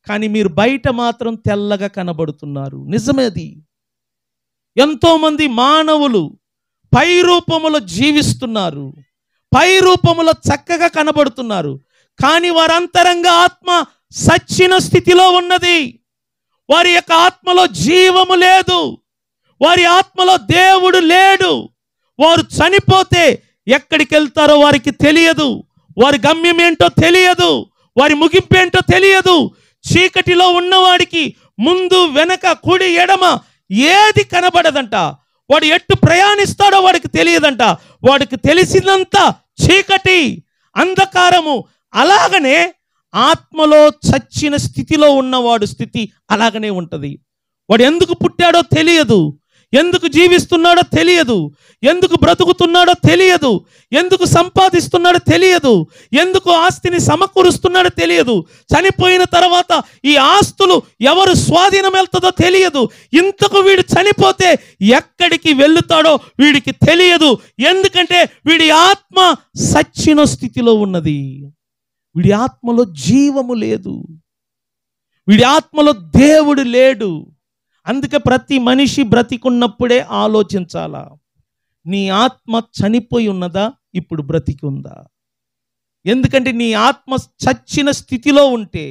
కానీ మీరు బయట మాత్రం తెల్లగా కనబడుతున్నారు. నిజమేది. ఎంతోమంది మానవులు పై రూపములో జీవిస్తున్నారు, పై రూపములో చక్కగా కనబడుతున్నారు. కానీ వారి అంతరంగ ఆత్మ సచ్చిన స్థితిలో ఉన్నది. వారి యొక్క ఆత్మలో జీవము లేదు, వారి ఆత్మలో దేవుడు లేడు. వారు చనిపోతే ఎక్కడికి వెళ్తారో వారికి తెలియదు, వారి గమ్యం ఏంటో తెలియదు, వారి ముగింపు ఏంటో తెలియదు. చీకటిలో ఉన్నవాడికి ముందు వెనక కుడి ఎడమ ఏది కనబడదంట. వాడు ఎట్టు ప్రయాణిస్తాడో వాడికి తెలియదంట. వాడికి తెలిసినంత చీకటి, అంధకారము. అలాగనే ఆత్మలో చచ్చిన స్థితిలో ఉన్నవాడు స్థితి అలాగనే ఉంటుంది. వాడు ఎందుకు పుట్టాడో తెలియదు, ఎందుకు జీవిస్తున్నాడో తెలియదు, ఎందుకు బ్రతుకుతున్నాడో తెలియదు, ఎందుకు సంపాదిస్తున్నాడో తెలియదు, ఎందుకు ఆస్తిని సమకూరుస్తున్నాడో తెలియదు. చనిపోయిన తర్వాత ఈ ఆస్తులు ఎవరు స్వాధీనం వెళ్తుందో తెలియదు. ఇంతకు వీడు చనిపోతే ఎక్కడికి వెళ్తాడో వీడికి తెలియదు. ఎందుకంటే వీడి ఆత్మ సచ్చిన స్థితిలో ఉన్నది. వీడి ఆత్మలో జీవము లేదు, వీడి ఆత్మలో దేవుడు లేడు. అందుకే ప్రతి మనిషి బ్రతికున్నప్పుడే ఆలోచించాలా, నీ ఆత్మ చనిపోయి ఉన్నదా, ఇప్పుడు బ్రతికి ఉందా? ఎందుకంటే నీ ఆత్మ చచ్చిన స్థితిలో ఉంటే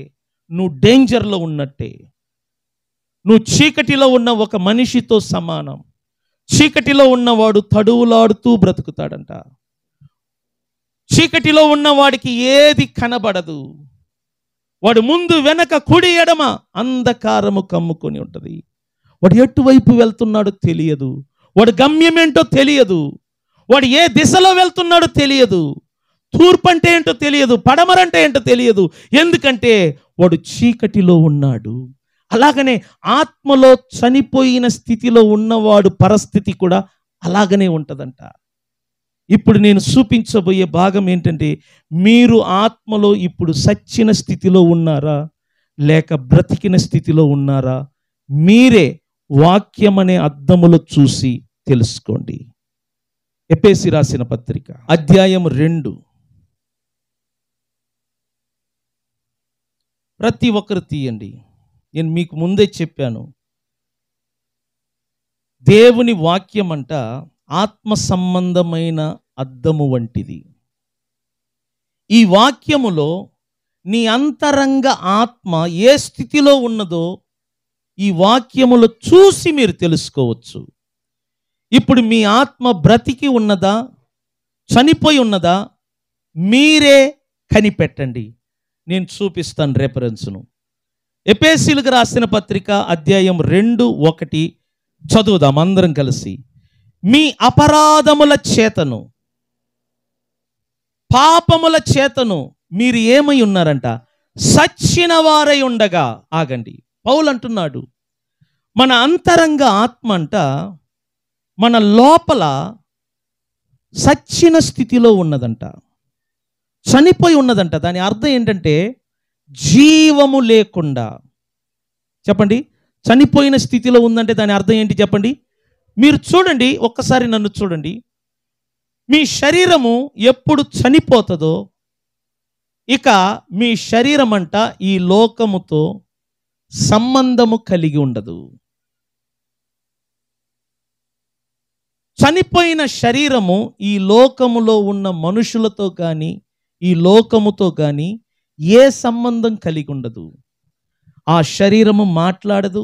నువ్వు డేంజర్లో ఉన్నట్టే. నువ్వు చీకటిలో ఉన్న ఒక మనిషితో సమానం. చీకటిలో ఉన్నవాడు తడువులాడుతూ బ్రతుకుతాడంట. చీకటిలో ఉన్నవాడికి ఏది కనబడదు. వాడు ముందు వెనక కుడి ఎడమ అంధకారము కమ్ముకొని ఉంటుంది. వాడు ఎటువైపు వెళ్తున్నాడో తెలియదు, వాడు గమ్యం ఏంటో తెలియదు, వాడు ఏ దిశలో వెళ్తున్నాడో తెలియదు, తూర్పు అంటే ఏంటో తెలియదు, పడమరంటే ఏంటో తెలియదు. ఎందుకంటే వాడు చీకటిలో ఉన్నాడు. అలాగనే ఆత్మలో చనిపోయిన స్థితిలో ఉన్నవాడు పరిస్థితి కూడా అలాగనే ఉంటుందంట. ఇప్పుడు నేను చూపించబోయే భాగం ఏంటంటే, మీరు ఆత్మలో ఇప్పుడు సచ్చిన స్థితిలో ఉన్నారా లేక బ్రతికిన స్థితిలో ఉన్నారా? మీరే వాక్యం అనే అద్దములో చూసి తెలుసుకోండి. ఎఫెసీ రాసిన పత్రిక అధ్యాయం 2. ప్రతి ఒక్కరు తీయండి. నేను మీకు ముందే చెప్పాను, దేవుని వాక్యం అంట ఆత్మ సంబంధమైన అద్దము వంటిది. ఈ వాక్యములో నీ అంతరంగ ఆత్మ ఏ స్థితిలో ఉన్నదో ఈ వాక్యములో చూసి మీరు తెలుసుకోవచ్చు. ఇప్పుడు మీ ఆత్మ బ్రతికి ఉన్నదా, చనిపోయి ఉన్నదా, మీరే కనిపెట్టండి. నేను చూపిస్తాను రెఫరెన్స్ను. ఎఫెసీయులకు రాసిన పత్రిక అధ్యాయం 2:1 చదువుదాం అందరం కలిసి. మీ అపరాధముల చేతను పాపముల చేతను మీరు ఏమై ఉన్నారంట? సచ్చిన వారై ఉండగా. ఆగండి, పౌలు అంటున్నాడు మన అంతరంగ ఆత్మ అంట మన లోపల సచ్చిన స్థితిలో ఉన్నదంట, చనిపోయి ఉన్నదంట. దాని అర్థం ఏంటంటే జీవము లేకుండా. చెప్పండి, చనిపోయిన స్థితిలో ఉందంటే దాని అర్థం ఏంటి చెప్పండి? మీరు చూడండి, ఒక్కసారి నన్ను చూడండి. మీ శరీరము ఎప్పుడు చనిపోతుందో ఇక మీ శరీరం అంట ఈ లోకముతో సంబంధము కలిగి ఉండదు. చనిపోయిన శరీరము ఈ లోకములో ఉన్న మనుషులతో కానీ ఈ లోకముతో కానీ ఏ సంబంధం కలిగి ఉండదు. ఆ శరీరము మాట్లాడదు,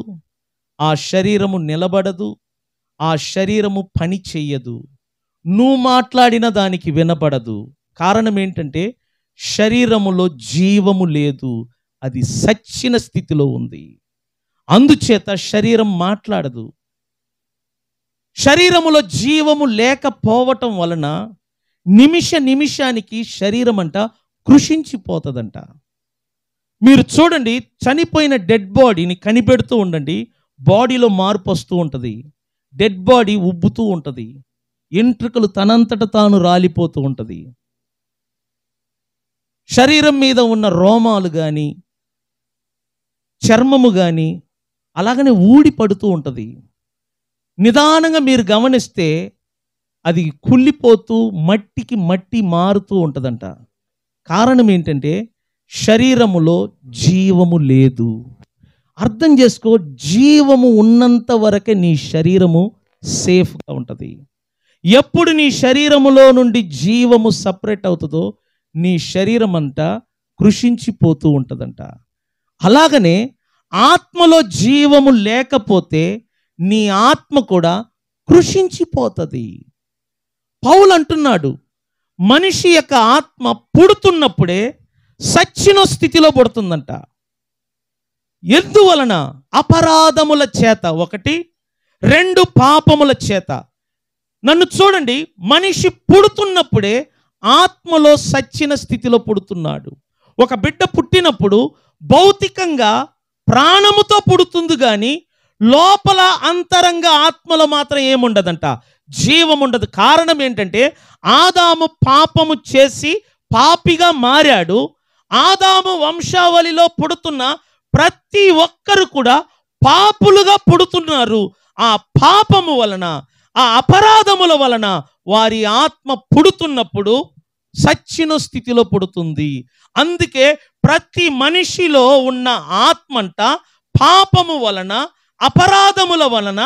ఆ శరీరము నిలబడదు, ఆ శరీరము పని చెయ్యదు, నువ్వు మాట్లాడిన దానికి వినపడదు. కారణం ఏంటంటే శరీరములో జీవము లేదు, అది సచ్చిన స్థితిలో ఉంది. అందుచేత శరీరం మాట్లాడదు. శరీరములో జీవము లేకపోవటం వలన నిమిషానికి శరీరం అంట కృషించిపోతుందంట. మీరు చూడండి, చనిపోయిన డెడ్ బాడీని కనిపెడుతూ ఉండండి, బాడీలో మార్పు వస్తూ ఉంటుంది. డెడ్ బాడీ ఉబ్బుతూ ఉంటుంది, ఎంట్రుకలు తనంతట తాను రాలిపోతూ ఉంటుంది. శరీరం మీద ఉన్న రోమాలు కానీ చర్మము కానీ అలాగనే ఊడి పడుతూ ఉంటుంది. నిదానంగా మీరు గమనిస్తే అది కుళ్ళిపోతూ మట్టికి మట్టి మారుతూ ఉంటుందంట. కారణం ఏంటంటే శరీరములో జీవము లేదు. అర్థం చేసుకో, జీవము ఉన్నంత వరకే నీ శరీరము సేఫ్గా ఉంటుంది. ఎప్పుడు నీ శరీరములో నుండి జీవము సపరేట్ అవుతుందో నీ శరీరం అంతా కృషించిపోతూ ఉంటుందంట. అలాగనే ఆత్మలో జీవము లేకపోతే నీ ఆత్మ కూడా కృషించిపోతుంది. పౌలు అంటున్నాడు, మనిషి యొక్క ఆత్మ పుడుతున్నప్పుడే సచ్చిన స్థితిలో పుడుతుందంట. ఎందువలన? అపరాధముల చేత, 1, 2 పాపముల చేత. నన్ను చూడండి, మనిషి పుడుతున్నప్పుడే ఆత్మలో సచ్చిన స్థితిలో పుడుతున్నాడు. ఒక బిడ్డ పుట్టినప్పుడు భౌతికంగా ప్రాణముతో పుడుతుంది, కానీ లోపల అంతరంగ ఆత్మలో మాత్రం ఏముండదంట, జీవం ఉండదు. కారణం ఏంటంటే ఆదాము పాపము చేసి పాపిగా మారాడు. ఆదాము వంశావళిలో పుడుతున్న ప్రతి ఒక్కరు కూడా పాపులుగా పుడుతున్నారు. ఆ పాపము వలన, ఆ అపరాధముల వలన వారి ఆత్మ పుడుతున్నప్పుడు సచ్చిన స్థితిలో పుడుతుంది. అందుకే ప్రతి మనిషిలో ఉన్న ఆత్మంట పాపము వలన, అపరాధముల వలన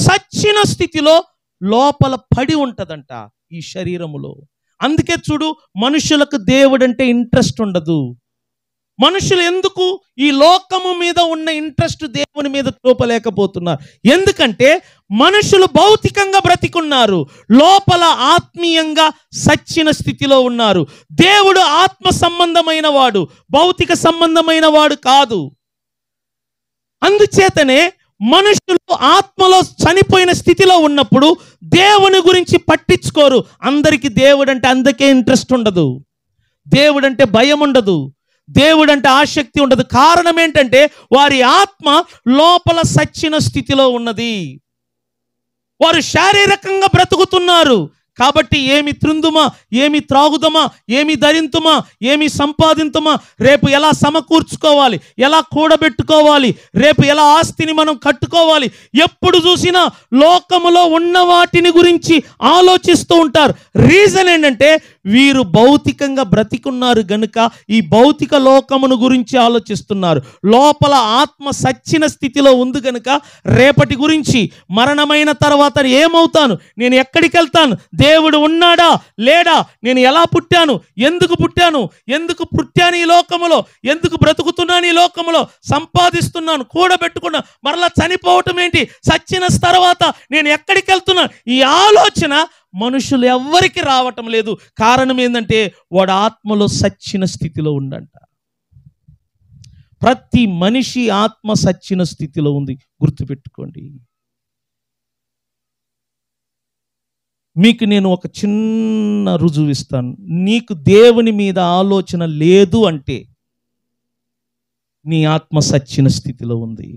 సచ్చిన స్థితిలో లోపల పడి ఉంటదంట ఈ శరీరములో. అందుకే చూడు, మనుషులకు దేవుడంటే ఇంట్రెస్ట్ ఉండదు. మనుషులు ఎందుకు ఈ లోకము మీద ఉన్న ఇంట్రెస్ట్ దేవుని మీద చూపలేకపోతున్నారు? ఎందుకంటే మనుషులు భౌతికంగా బ్రతికున్నారు, లోపల ఆత్మీయంగా సచ్చిన స్థితిలో ఉన్నారు. దేవుడు ఆత్మ సంబంధమైన వాడు, భౌతిక సంబంధమైన వాడు కాదు. అందుచేతనే మనుషులు ఆత్మలో చనిపోయిన స్థితిలో ఉన్నప్పుడు దేవుని గురించి పట్టించుకోరు. అందరికీ దేవుడంటే అందుకే ఇంట్రెస్ట్ ఉండదు, దేవుడంటే భయం ఉండదు, దేవుడంటే ఆసక్తి ఉండదు. కారణం ఏంటంటే వారి ఆత్మ లోపల సచ్చిన స్థితిలో ఉన్నది. వారు శారీరకంగా బ్రతుకుతున్నారు కాబట్టి ఏమి త్రుందుమా, ఏమి త్రాగుదమా, ఏమి ధరింతుమా, ఏమి సంపాదింతుమా, రేపు ఎలా సమకూర్చుకోవాలి, ఎలా కూడబెట్టుకోవాలి, రేపు ఎలా ఆస్తిని మనం కట్టుకోవాలి, ఎప్పుడు చూసినా లోకములో ఉన్న వాటిని గురించి ఆలోచిస్తూ ఉంటారు. రీజన్ ఏంటంటే వీరు భౌతికంగా బ్రతికున్నారు గనుక ఈ భౌతిక లోకమును గురించి ఆలోచిస్తున్నారు. లోపల ఆత్మ సచ్చిన స్థితిలో ఉంది గనుక రేపటి గురించి, మరణమైన తర్వాత ఏమవుతాను, నేను ఎక్కడికి వెళ్తాను, దేవుడు ఉన్నాడా లేడా, నేను ఎలా పుట్టాను, ఎందుకు పుట్టాను ఈ లోకములో, ఎందుకు బ్రతుకుతున్నాను ఈ లోకములో, సంపాదిస్తున్నాను, కూడబెట్టుకున్నా, మరలా చనిపోవటం ఏంటి, సచ్చిన తర్వాత నేను ఎక్కడికి వెళ్తున్నాను, ఈ ఆలోచన మనుషులు ఎవ్వరికి రావటం లేదు. కారణం ఏంటంటే వాడు ఆత్మలో సచ్చిన స్థితిలో ఉండంట. ప్రతి మనిషి ఆత్మ సచ్చిన స్థితిలో ఉంది, గుర్తుపెట్టుకోండి. మీకు నేను ఒక చిన్న రుజువు ఇస్తాను. నీకు దేవుని మీద ఆలోచన లేదు అంటే నీ ఆత్మ సచ్చిన స్థితిలో ఉంది.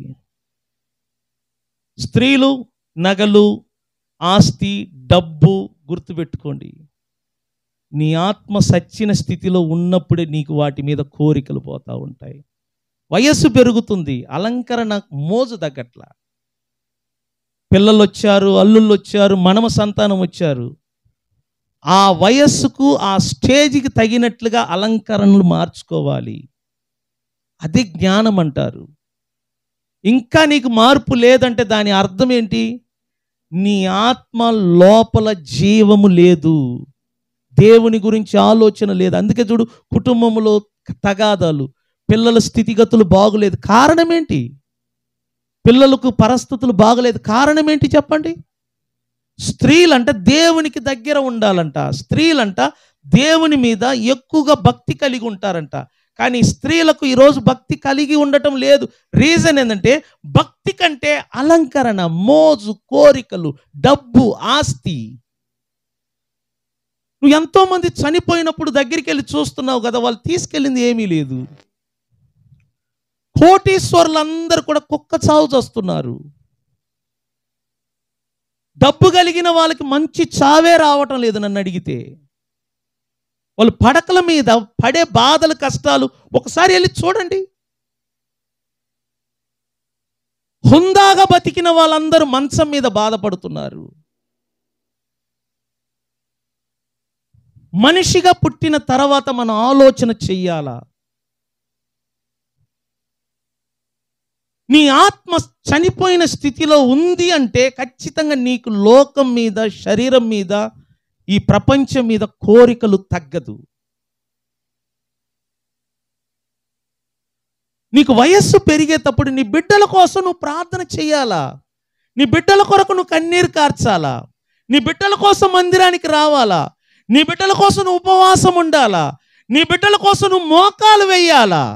స్త్రీలు, నగలు, ఆస్తి, డబ్బు, గుర్తుపెట్టుకోండి, నీ ఆత్మ సచ్చిన స్థితిలో ఉన్నప్పుడే నీకు వాటి మీద కోరికలు పోతూ ఉంటాయి. వయస్సు పెరుగుతుంది, అలంకరణ మోజు తగ్గట్లా, పిల్లలు వచ్చారు, అల్లుళ్ళు వచ్చారు, మనమ సంతానం వచ్చారు, ఆ వయస్సుకు ఆ స్టేజ్కి తగినట్లుగా అలంకరణలు మార్చుకోవాలి. అది జ్ఞానం అంటారు. ఇంకా నీకు మార్పు లేదంటే దాని అర్థం ఏంటి, నీ ఆత్మ లోపల జీవము లేదు, దేవుని గురించి ఆలోచన లేదు. అందుకే చూడు, కుటుంబంలో తగాదాలు, పిల్లల స్థితిగతులు బాగులేదు. కారణం ఏంటి? పిల్లలకు పరిస్థితులు బాగలేదు. కారణం ఏంటి చెప్పండి? స్త్రీలంట దేవునికి దగ్గర ఉండాలంట, స్త్రీలంట దేవుని మీద ఎక్కువగా భక్తి కలిగి ఉంటారంట. కానీ స్త్రీలకు ఈరోజు భక్తి కలిగి ఉండటం లేదు. రీజన్ ఏంటంటే భక్తి కంటే అలంకరణ, మోజు, కోరికలు, డబ్బు, ఆస్తి. నువ్వు ఎంతోమంది చనిపోయినప్పుడు దగ్గరికి వెళ్ళి చూస్తున్నావు కదా, వాళ్ళు తీసుకెళ్ళింది ఏమీ లేదు. కోటీశ్వరులందరూ కూడా కుక్క చావు చేస్తున్నారు. డబ్బు కలిగిన వాళ్ళకి మంచి చావే రావటం లేదు. నన్ను అడిగితే వాళ్ళు పడకల మీద పడే బాధలు, కష్టాలు ఒకసారి వెళ్ళి చూడండి. హుందాగా బతికిన వాళ్ళందరూ మంచం మీద బాధపడుతున్నారు. మనిషిగా పుట్టిన తర్వాత మనం ఆలోచన చెయ్యాలా? నీ ఆత్మ చనిపోయిన స్థితిలో ఉంది అంటే ఖచ్చితంగా నీకు లోకం మీద, శరీరం మీద, ఈ ప్రపంచం మీద కోరికలు తగ్గదు. నీకు వయస్సు పెరిగేటప్పుడు నీ బిడ్డల కోసం నువ్వు ప్రార్థన చేయాలా? నీ బిడ్డల కొరకు నువ్వు కన్నీరు కార్చాలా? నీ బిడ్డల కోసం మందిరానికి రావాలా? నీ బిడ్డల కోసం నువ్వు ఉపవాసం ఉండాలా? నీ బిడ్డల కోసం నువ్వు మోకాలు వేయాలా?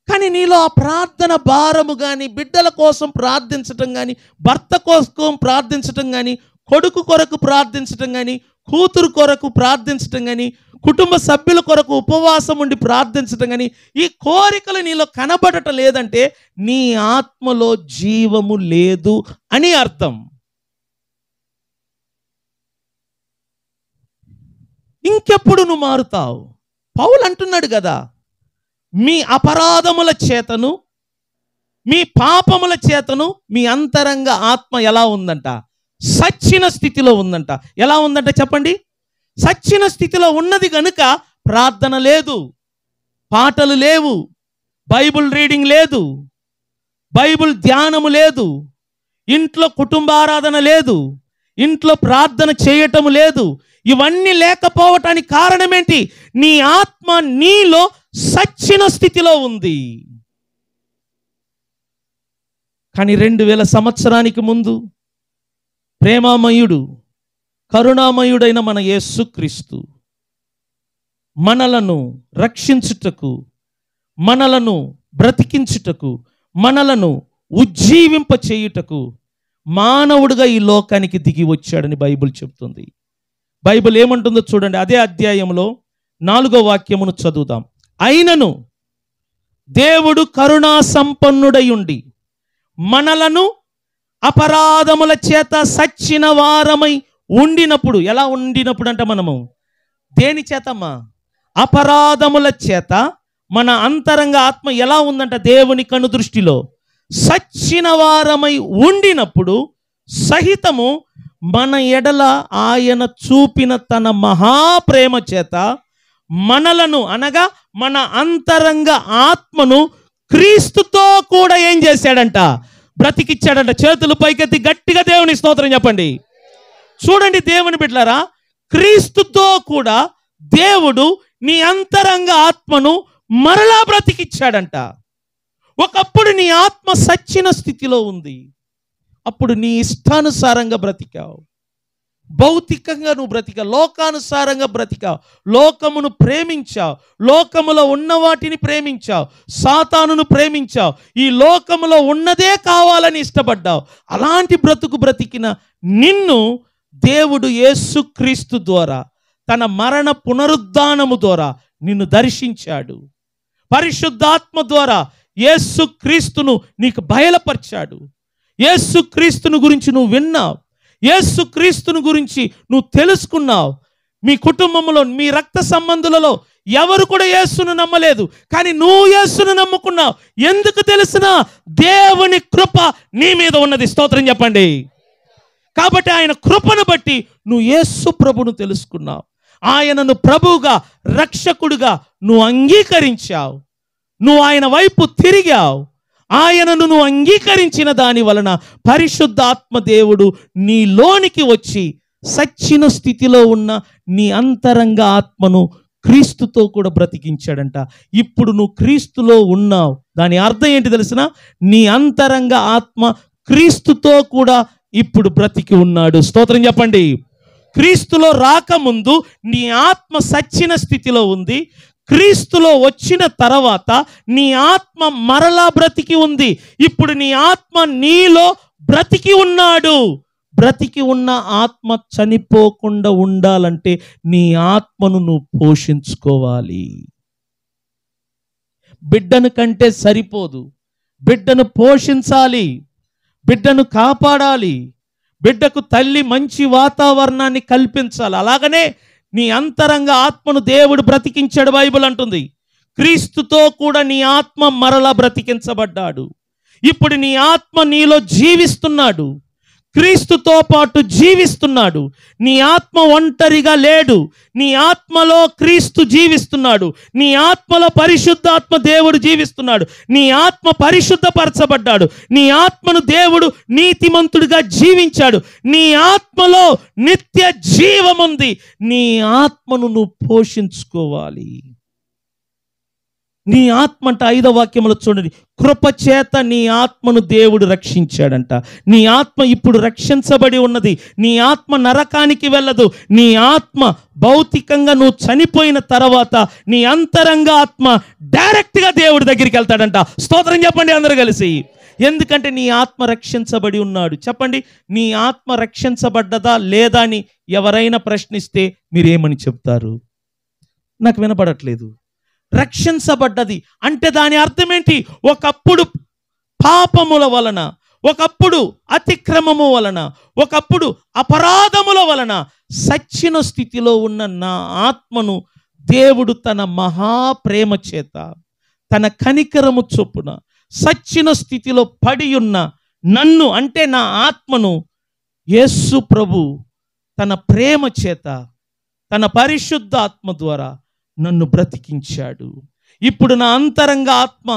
కానీ నీలో ఆ ప్రార్థన భారము కానీ, బిడ్డల కోసం ప్రార్థించటం కానీ, భర్త కోసం ప్రార్థించటం కానీ, కొడుకు కొరకు ప్రార్థించటం కానీ, కూతురు కొరకు ప్రార్థించటం కానీ, కుటుంబ సభ్యుల కొరకు ఉపవాసం ఉండి ప్రార్థించటం కానీ, ఈ కోరికలు నీలో కనబడటం లేదంటే నీ ఆత్మలో జీవము లేదు అని అర్థం. ఇంకెప్పుడు నువ్వు మారుతావు? పౌలు అంటున్నాడు కదా, మీ అపరాధముల చేతను, మీ పాపముల చేతను మీ అంతరంగ ఆత్మ ఎలా ఉందంట? సచ్చిన స్థితిలో ఉందంట. ఎలా ఉందంట చెప్పండి? సచ్చిన స్థితిలో ఉన్నది కనుక ప్రార్థన లేదు, పాటలు లేవు, బైబుల్ రీడింగ్ లేదు, బైబుల్ ధ్యానము లేదు, ఇంట్లో కుటుంబారాధన లేదు, ఇంట్లో ప్రార్థన చేయటం లేదు. ఇవన్నీ లేకపోవటానికి కారణం ఏంటి? నీ ఆత్మ నీలో సచ్చిన స్థితిలో ఉంది. కానీ 2000 సంవత్సరానికి ముందు ప్రేమామయుడు, కరుణామయుడైన మన యేసుక్రీస్తు మనలను రక్షించుటకు, మనలను బ్రతికించుటకు, మనలను ఉజ్జీవింప చేయుటకు మానవుడిగా ఈ లోకానికి దిగి వచ్చాడని బైబిల్ చెప్తుంది. బైబిల్ ఏమంటుందో చూడండి. అదే అధ్యాయంలో 4వ వాక్యమును చదువుదాం. అయినను దేవుడు కరుణా సంపన్నుడై ఉండి మనలను అపరాధముల చేత సచ్చిన వారమై ఉండినప్పుడు, ఎలా ఉండినప్పుడు అంటే మనము దేని చేతమ్మా? అపరాధముల చేత మన అంతరంగ ఆత్మ ఎలా ఉందంట? దేవుని కను దృష్టిలో సచ్చిన వారమై ఉండినప్పుడు సహితము మన ఎడల ఆయన చూపిన తన మహాప్రేమ చేత మనలను, అనగా మన అంతరంగ ఆత్మను క్రీస్తుతో కూడా ఏం చేశాడంట? బ్రతికిచ్చాడంట. చేతులు పైకెత్తి గట్టిగా దేవుని స్తోత్రం చెప్పండి. చూడండి దేవుని బిడ్డలారా, క్రీస్తుతో కూడా దేవుడు నీ అంతరంగ ఆత్మను మరలా బ్రతికిచ్చాడంట. ఒకప్పుడు నీ ఆత్మ సచ్చిన స్థితిలో ఉంది. అప్పుడు నీ ఇష్టానుసారంగా బ్రతికావు, భౌతికంగా నువ్వు బ్రతికావు, లోకానుసారంగా బ్రతికావు, లోకమును ప్రేమించావు, లోకములో ఉన్న వాటిని ప్రేమించావు, సాతానును ప్రేమించావు, ఈ లోకములో ఉన్నదే కావాలని ఇష్టపడ్డావు. అలాంటి బ్రతుకు బ్రతికిన నిన్ను దేవుడు యేసుక్రీస్తు ద్వారా, తన మరణ పునరుద్ధానము ద్వారా నిన్ను దర్శించాడు. పరిశుద్ధాత్మ ద్వారా యేసుక్రీస్తును నీకు బయలుపరిచాడు. యేసుక్రీస్తును గురించి నువ్వు విన్నావు, యేసుక్రీస్తును గురించి నువ్వు తెలుసుకున్నావు. మీ కుటుంబంలో, మీ రక్త సంబంధులలో ఎవరు కూడా యేసును నమ్మలేదు, కానీ నువ్వు యేసును నమ్ముకున్నావు. ఎందుకు తెలుసునా? దేవుని కృప నీ మీద ఉన్నది. స్తోత్రం చెప్పండి. కాబట్టి ఆయన కృపను బట్టి నువ్వు యేసు ప్రభును తెలుసుకున్నావు, ఆయనను ప్రభువుగా, రక్షకుడుగా నువ్వు అంగీకరించావు, నువ్వు ఆయన వైపు తిరిగావు. ఆయనను నువ్వు అంగీకరించిన దాని వలన పరిశుద్ధాత్మ దేవుడు నీలోనికి వచ్చి సచ్చిన స్థితిలో ఉన్న నీ అంతరంగ ఆత్మను క్రీస్తుతో కూడా బ్రతికించాడంట. ఇప్పుడు నువ్వు క్రీస్తులో ఉన్నావు. దాని అర్థం ఏంటి తెలిసిన? నీ అంతరంగ ఆత్మ క్రీస్తుతో కూడా ఇప్పుడు బ్రతికి ఉన్నాడు. స్తోత్రం చెప్పండి. క్రీస్తులో రాకముందు నీ ఆత్మ సచ్చిన స్థితిలో ఉంది. క్రీస్తులో వచ్చిన తర్వాత నీ ఆత్మ మరలా బ్రతికి ఉంది. ఇప్పుడు నీ ఆత్మ నీలో బ్రతికి ఉన్నాడు. బ్రతికి ఉన్న ఆత్మ చనిపోకుండా ఉండాలంటే నీ ఆత్మను నువ్వు పోషించుకోవాలి. బిడ్డను కంటే సరిపోదు, బిడ్డను పోషించాలి, బిడ్డను కాపాడాలి, బిడ్డకు తల్లి మంచి వాతావరణాన్ని కల్పించాలి. అలాగనే నీ అంతరంగ ఆత్మను దేవుడు బ్రతికించాడు. బైబిల్ అంటుంది క్రీస్తుతో కూడా నీ ఆత్మ మరలా బ్రతికించబడ్డాడు. ఇప్పుడు నీ ఆత్మ నీలో జీవిస్తున్నాడు, క్రీస్తుతో పాటు జీవిస్తున్నాడు. నీ ఆత్మ ఒంటరిగా లేడు, నీ ఆత్మలో క్రీస్తు జీవిస్తున్నాడు, నీ ఆత్మలో పరిశుద్ధాత్మ దేవుడు జీవిస్తున్నాడు, నీ ఆత్మ పరిశుద్ధపరచబడ్డాడు, నీ ఆత్మను దేవుడు నీతిమంతుడిగా జీవించాడు, నీ ఆత్మలో నిత్య జీవముంది. నీ ఆత్మను నువ్వు పోషించుకోవాలి. నీ ఆత్మ అంట 5వ వాక్యంలో చూడండి, కృపచేత నీ ఆత్మను దేవుడు రక్షించాడంట. నీ ఆత్మ ఇప్పుడు రక్షించబడి ఉన్నది. నీ ఆత్మ నరకానికి వెళ్ళదు. నీ ఆత్మ భౌతికంగా నువ్వు చనిపోయిన తర్వాత నీ అంతరంగ ఆత్మ డైరెక్ట్గా దేవుడి దగ్గరికి వెళ్తాడంట. స్తోత్రం చెప్పండి అందరూ కలిసి. ఎందుకంటే నీ ఆత్మ రక్షించబడి ఉన్నాడు. చెప్పండి, నీ ఆత్మ రక్షించబడ్డదా లేదా అని ఎవరైనా ప్రశ్నిస్తే మీరేమని చెప్తారు? నాకు వినపడట్లేదు. రక్షించబడ్డది అంటే దాని అర్థం ఏంటి? ఒకప్పుడు పాపముల వలన, ఒకప్పుడు అతిక్రమము వలన, ఒకప్పుడు అపరాధముల వలన సచ్చిన స్థితిలో ఉన్న నా ఆత్మను దేవుడు తన మహాప్రేమ చేత, తన కనికరము చొప్పున సచ్చిన స్థితిలో పడి ఉన్న నన్ను, అంటే నా ఆత్మను యేసు ప్రభు తన ప్రేమ చేత, తన పరిశుద్ధ ఆత్మ ద్వారా నన్ను బ్రతికించాడు. ఇప్పుడు నా అంతరంగ ఆత్మ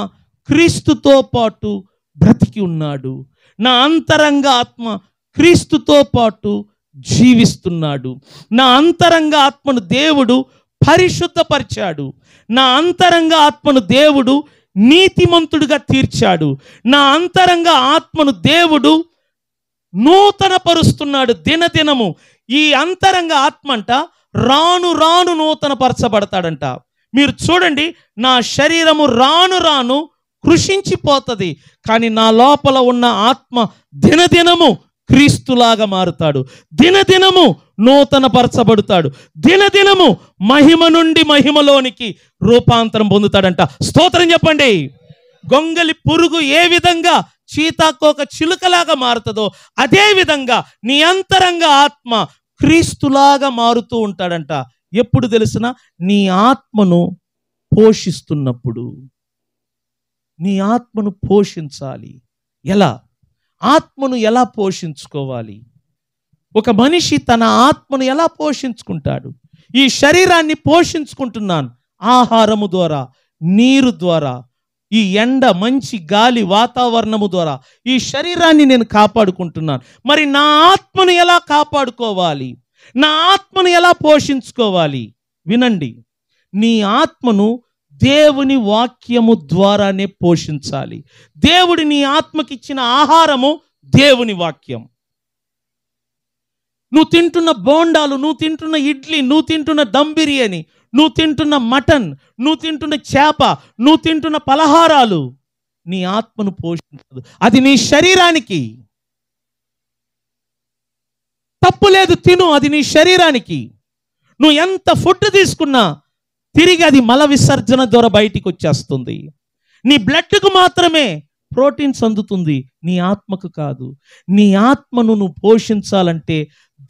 క్రీస్తుతో పాటు బ్రతికి ఉన్నాడు. నా అంతరంగ ఆత్మ క్రీస్తుతో పాటు జీవిస్తున్నాడు. నా అంతరంగ ఆత్మను దేవుడు పరిశుద్ధపరిచాడు. నా అంతరంగ ఆత్మను దేవుడు నీతిమంతుడిగా తీర్చాడు. నా అంతరంగ ఆత్మను దేవుడు నూతన పరుస్తున్నాడు దినదినము. ఈ అంతరంగ ఆత్మ అంట రాను రాను నూతన పరచబడతాడంట. మీరు చూడండి, నా శరీరము రాను రాను కృషించిపోతుంది, కానీ నా లోపల ఉన్న ఆత్మ దినదినము క్రీస్తులాగా మారుతాడు, దినదినము నూతన పరచబడతాడు, దినదినము మహిమ నుండి మహిమలోనికి రూపాంతరం పొందుతాడంట. స్తోత్రం చెప్పండి. గొంగలి పురుగు ఏ విధంగా సీతాకోక చిలుకలాగా మారుతుందో అదే విధంగా నీ అంతరంగ ఆత్మ క్రీస్తులాగా మారుతూ ఉంటాడంట. ఎప్పుడు తెలిసిన? నీ ఆత్మను పోషిస్తున్నప్పుడు. నీ ఆత్మను పోషించాలి. ఎలా? ఆత్మను ఎలా పోషించుకోవాలి? ఒక మనిషి తన ఆత్మను ఎలా పోషించుకుంటాడు? ఈ శరీరాన్ని పోషించుకుంటున్నాను ఆహారము ద్వారా, నీరు ద్వారా, ఈ ఎండ, మంచి గాలి, వాతావరణము ద్వారా ఈ శరీరాన్ని నేను కాపాడుకుంటున్నాను. మరి నా ఆత్మను ఎలా కాపాడుకోవాలి? నా ఆత్మను ఎలా పోషించుకోవాలి? వినండి, నీ ఆత్మను దేవుని వాక్యము ద్వారానే పోషించాలి. దేవుడు నీ ఆత్మకిచ్చిన ఆహారము దేవుని వాక్యం. నువ్వు తింటున్న బోండాలు, నువ్వు తింటున్న ఇడ్లీ, నువ్వు తింటున్న దమ్ బిర్యానీ, నువ్వు తింటున్న మటన్, నువ్వు తింటున్న చేప, నువ్వు తింటున్న పలహారాలు నీ ఆత్మను పోషించదు. అది నీ శరీరానికి. తప్పు లేదు, తిను, అది నీ శరీరానికి. నువ్వు ఎంత ఫుడ్ తీసుకున్నా తిరిగి అది మల విసర్జన ద్వారా బయటికి వచ్చేస్తుంది. నీ బ్లడ్కు మాత్రమే ప్రోటీన్స్ అందుతుంది, నీ ఆత్మకు కాదు. నీ ఆత్మను నువ్వు పోషించాలంటే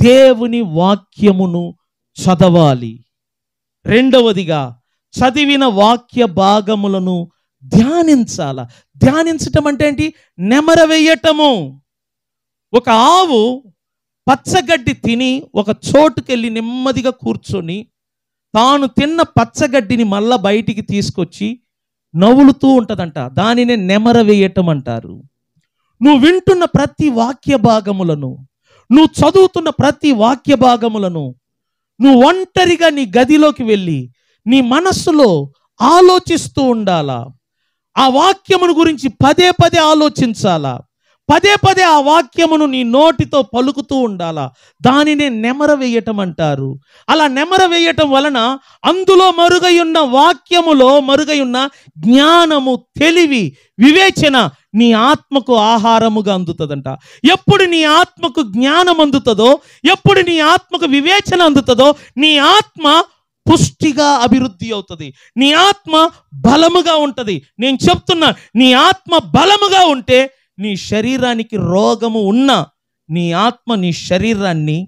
దేవుని వాక్యమును చదవాలి. రెండవదిగా, చదివిన వాక్య భాగములను ధ్యానించాల. ధ్యానించటం అంటే ఏంటి? నెమర వేయటము. ఒక ఆవు పచ్చగడ్డి తిని ఒక చోటుకెళ్ళి నెమ్మదిగా కూర్చొని తాను తిన్న పచ్చగడ్డిని మళ్ళా బయటికి తీసుకొచ్చి నవ్వులుతూ ఉంటుందంట. దానినే నెమర వేయటం అంటారు. నువ్వు వింటున్న ప్రతి వాక్య భాగములను, నువ్వు చదువుతున్న ప్రతి వాక్య భాగములను నువ్వు ఒంటరిగా నీ గదిలోకి వెళ్ళి నీ మనస్సులో ఆలోచిస్తూ ఉండాలా. ఆ వాక్యమును గురించి పదే పదే ఆలోచించాలా. పదే పదే ఆ వాక్యమును నీ నోటితో పలుకుతూ ఉండాలా. దానినే నెమర వేయటం అంటారు. అలా నెమర వేయటం వలన అందులో మరుగై ఉన్న వాక్యములో మరుగై ఉన్న జ్ఞానము, తెలివి, వివేచన నీ ఆత్మకు ఆహారముగా అందుతుందంట. ఎప్పుడు నీ ఆత్మకు జ్ఞానం అందుతుందో, ఎప్పుడు నీ ఆత్మకు వివేచన అందుతుందో నీ ఆత్మ పుష్టిగా అభివృద్ధి అవుతుంది. నీ ఆత్మ బలముగా ఉంటుంది. నేను చెప్తున్నా, నీ ఆత్మ బలముగా ఉంటే నీ శరీరానికి రోగము ఉన్నా నీ ఆత్మ నీ శరీరాన్ని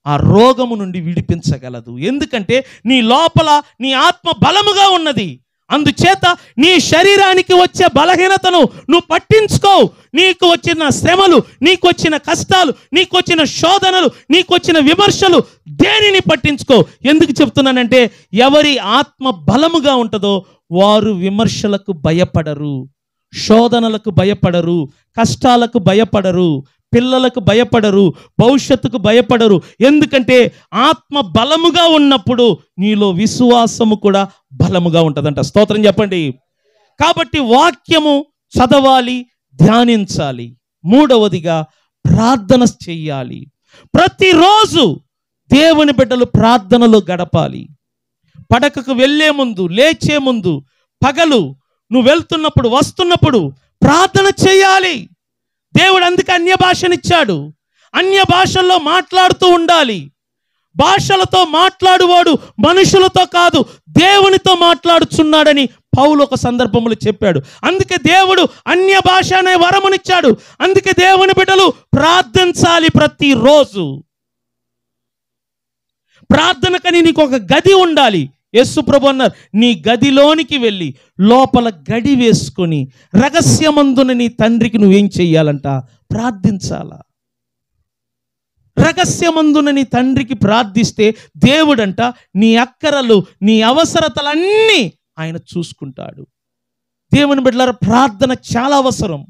ఆ రోగము నుండి విడిపించగలదు. ఎందుకంటే నీ లోపల నీ ఆత్మ బలముగా ఉన్నది. అందుచేత నీ శరీరానికి వచ్చే బలహీనతను నువ్వు పట్టించుకో. నీకు వచ్చిన శ్రమలు, నీకు వచ్చిన కష్టాలు, నీకు వచ్చిన శోధనలు, నీకు వచ్చిన విమర్శలు దేనిని పట్టించుకో. ఎందుకు చెప్తున్నానంటే ఎవరి ఆత్మ బలముగా ఉంటుందో వారు విమర్శలకు భయపడరు, శోధనలకు భయపడరు, కష్టాలకు భయపడరు, పిల్లలకు భయపడరు, భవిష్యత్తుకు భయపడరు. ఎందుకంటే ఆత్మ బలముగా ఉన్నప్పుడు నీలో విశ్వాసము కూడా బలముగా ఉంటుందంట. స్తోత్రం చెప్పండి. కాబట్టి వాక్యము చదవాలి, ధ్యానించాలి. మూడవదిగా ప్రార్థన చెయ్యాలి. ప్రతిరోజు దేవుని బిడ్డలు ప్రార్థనలో గడపాలి. పడకకు వెళ్ళే ముందు, లేచే ముందు, పగలు నువ్వు వెళ్తున్నప్పుడు, వస్తున్నప్పుడు ప్రార్థన చేయాలి. దేవుడు అందుకే అన్య భాషనిచ్చాడు. అన్య భాషల్లో మాట్లాడుతూ ఉండాలి. భాషలతో మాట్లాడువాడు మనుషులతో కాదు, దేవునితో మాట్లాడుచున్నాడని పౌలు ఒక సందర్భంలో చెప్పాడు. అందుకే దేవుడు అన్య భాష అనే వరమునిచ్చాడు. అందుకే దేవుని బిడ్డలు ప్రార్థించాలి ప్రతిరోజు. ప్రార్థనకని నీకు ఒక గది ఉండాలి. యేసు ప్రభు అన్నారు, నీ గదిలోనికి వెళ్ళి లోపల గడి వేసుకొని రహస్యమందున నీ తండ్రికి నువ్వేం చెయ్యాలంట? ప్రార్థించాలా. రహస్యమందున నీ తండ్రికి ప్రార్థిస్తే దేవుడంట నీ అక్కరలు, నీ అవసరతలన్నీ ఆయన చూసుకుంటాడు. దేవుని బిడ్డలారా, ప్రార్థన చాలా అవసరం.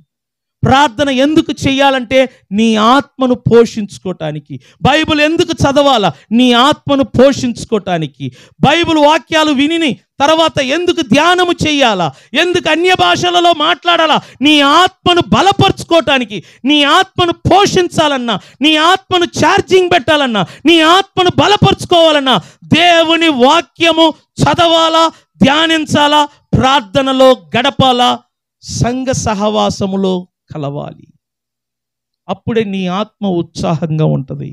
ప్రార్థన ఎందుకు చేయాలంటే నీ ఆత్మను పోషించుకోవటానికి. బైబిల్ ఎందుకు చదవాలా? నీ ఆత్మను పోషించుకోవటానికి. బైబిల్ వాక్యాలు విని తర్వాత ఎందుకు ధ్యానము చేయాలా? ఎందుకు అన్య భాషలలో మాట్లాడాలా? నీ ఆత్మను బలపరుచుకోవటానికి. నీ ఆత్మను పోషించాలన్నా, నీ ఆత్మను ఛార్జింగ్ పెట్టాలన్నా, నీ ఆత్మను బలపరుచుకోవాలన్నా దేవుని వాక్యము చదవాలా, ధ్యానించాలా, ప్రార్థనలో గడపాలా, సంఘ సహవాసములో కలవాలి. అప్పుడే నీ ఆత్మ ఉత్సాహంగా ఉంటుంది.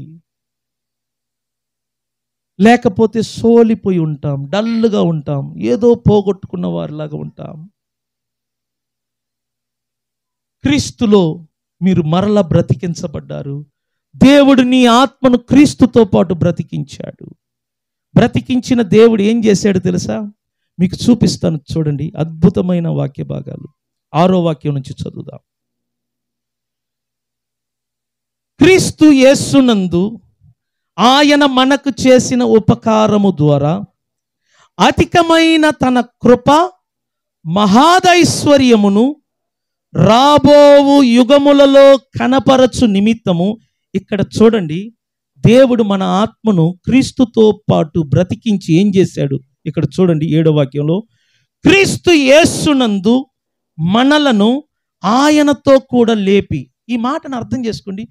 లేకపోతే సోలిపోయి ఉంటాం, డల్గా ఉంటాం, ఏదో పోగొట్టుకున్న వారిలాగా ఉంటాం. క్రీస్తులో మీరు మరల బ్రతికించబడ్డారు. దేవుడు నీ ఆత్మను క్రీస్తుతో పాటు బ్రతికించాడు. బ్రతికించిన దేవుడు ఏం చేశాడు తెలుసా? మీకు చూపిస్తాను, చూడండి. అద్భుతమైన వాక్య భాగాలు. 6వ వాక్యం నుంచి చదువుదాం. క్రీస్తు యేసునందు ఆయన మనకు చేసిన ఉపకారము ద్వారా అధికమైన తన కృప మహాదైశ్వర్యమును రాబోవు యుగములలో కనపరచు నిమిత్తము. ఇక్కడ చూడండి, దేవుడు మన ఆత్మను క్రీస్తుతో పాటు బ్రతికించి ఏం చేశాడు? ఇక్కడ చూడండి 7వ వాక్యంలో, క్రీస్తు యేసునందు మనలను ఆయనతో కూడా లేపి. ఈ మాటను అర్థం చేసుకోండి.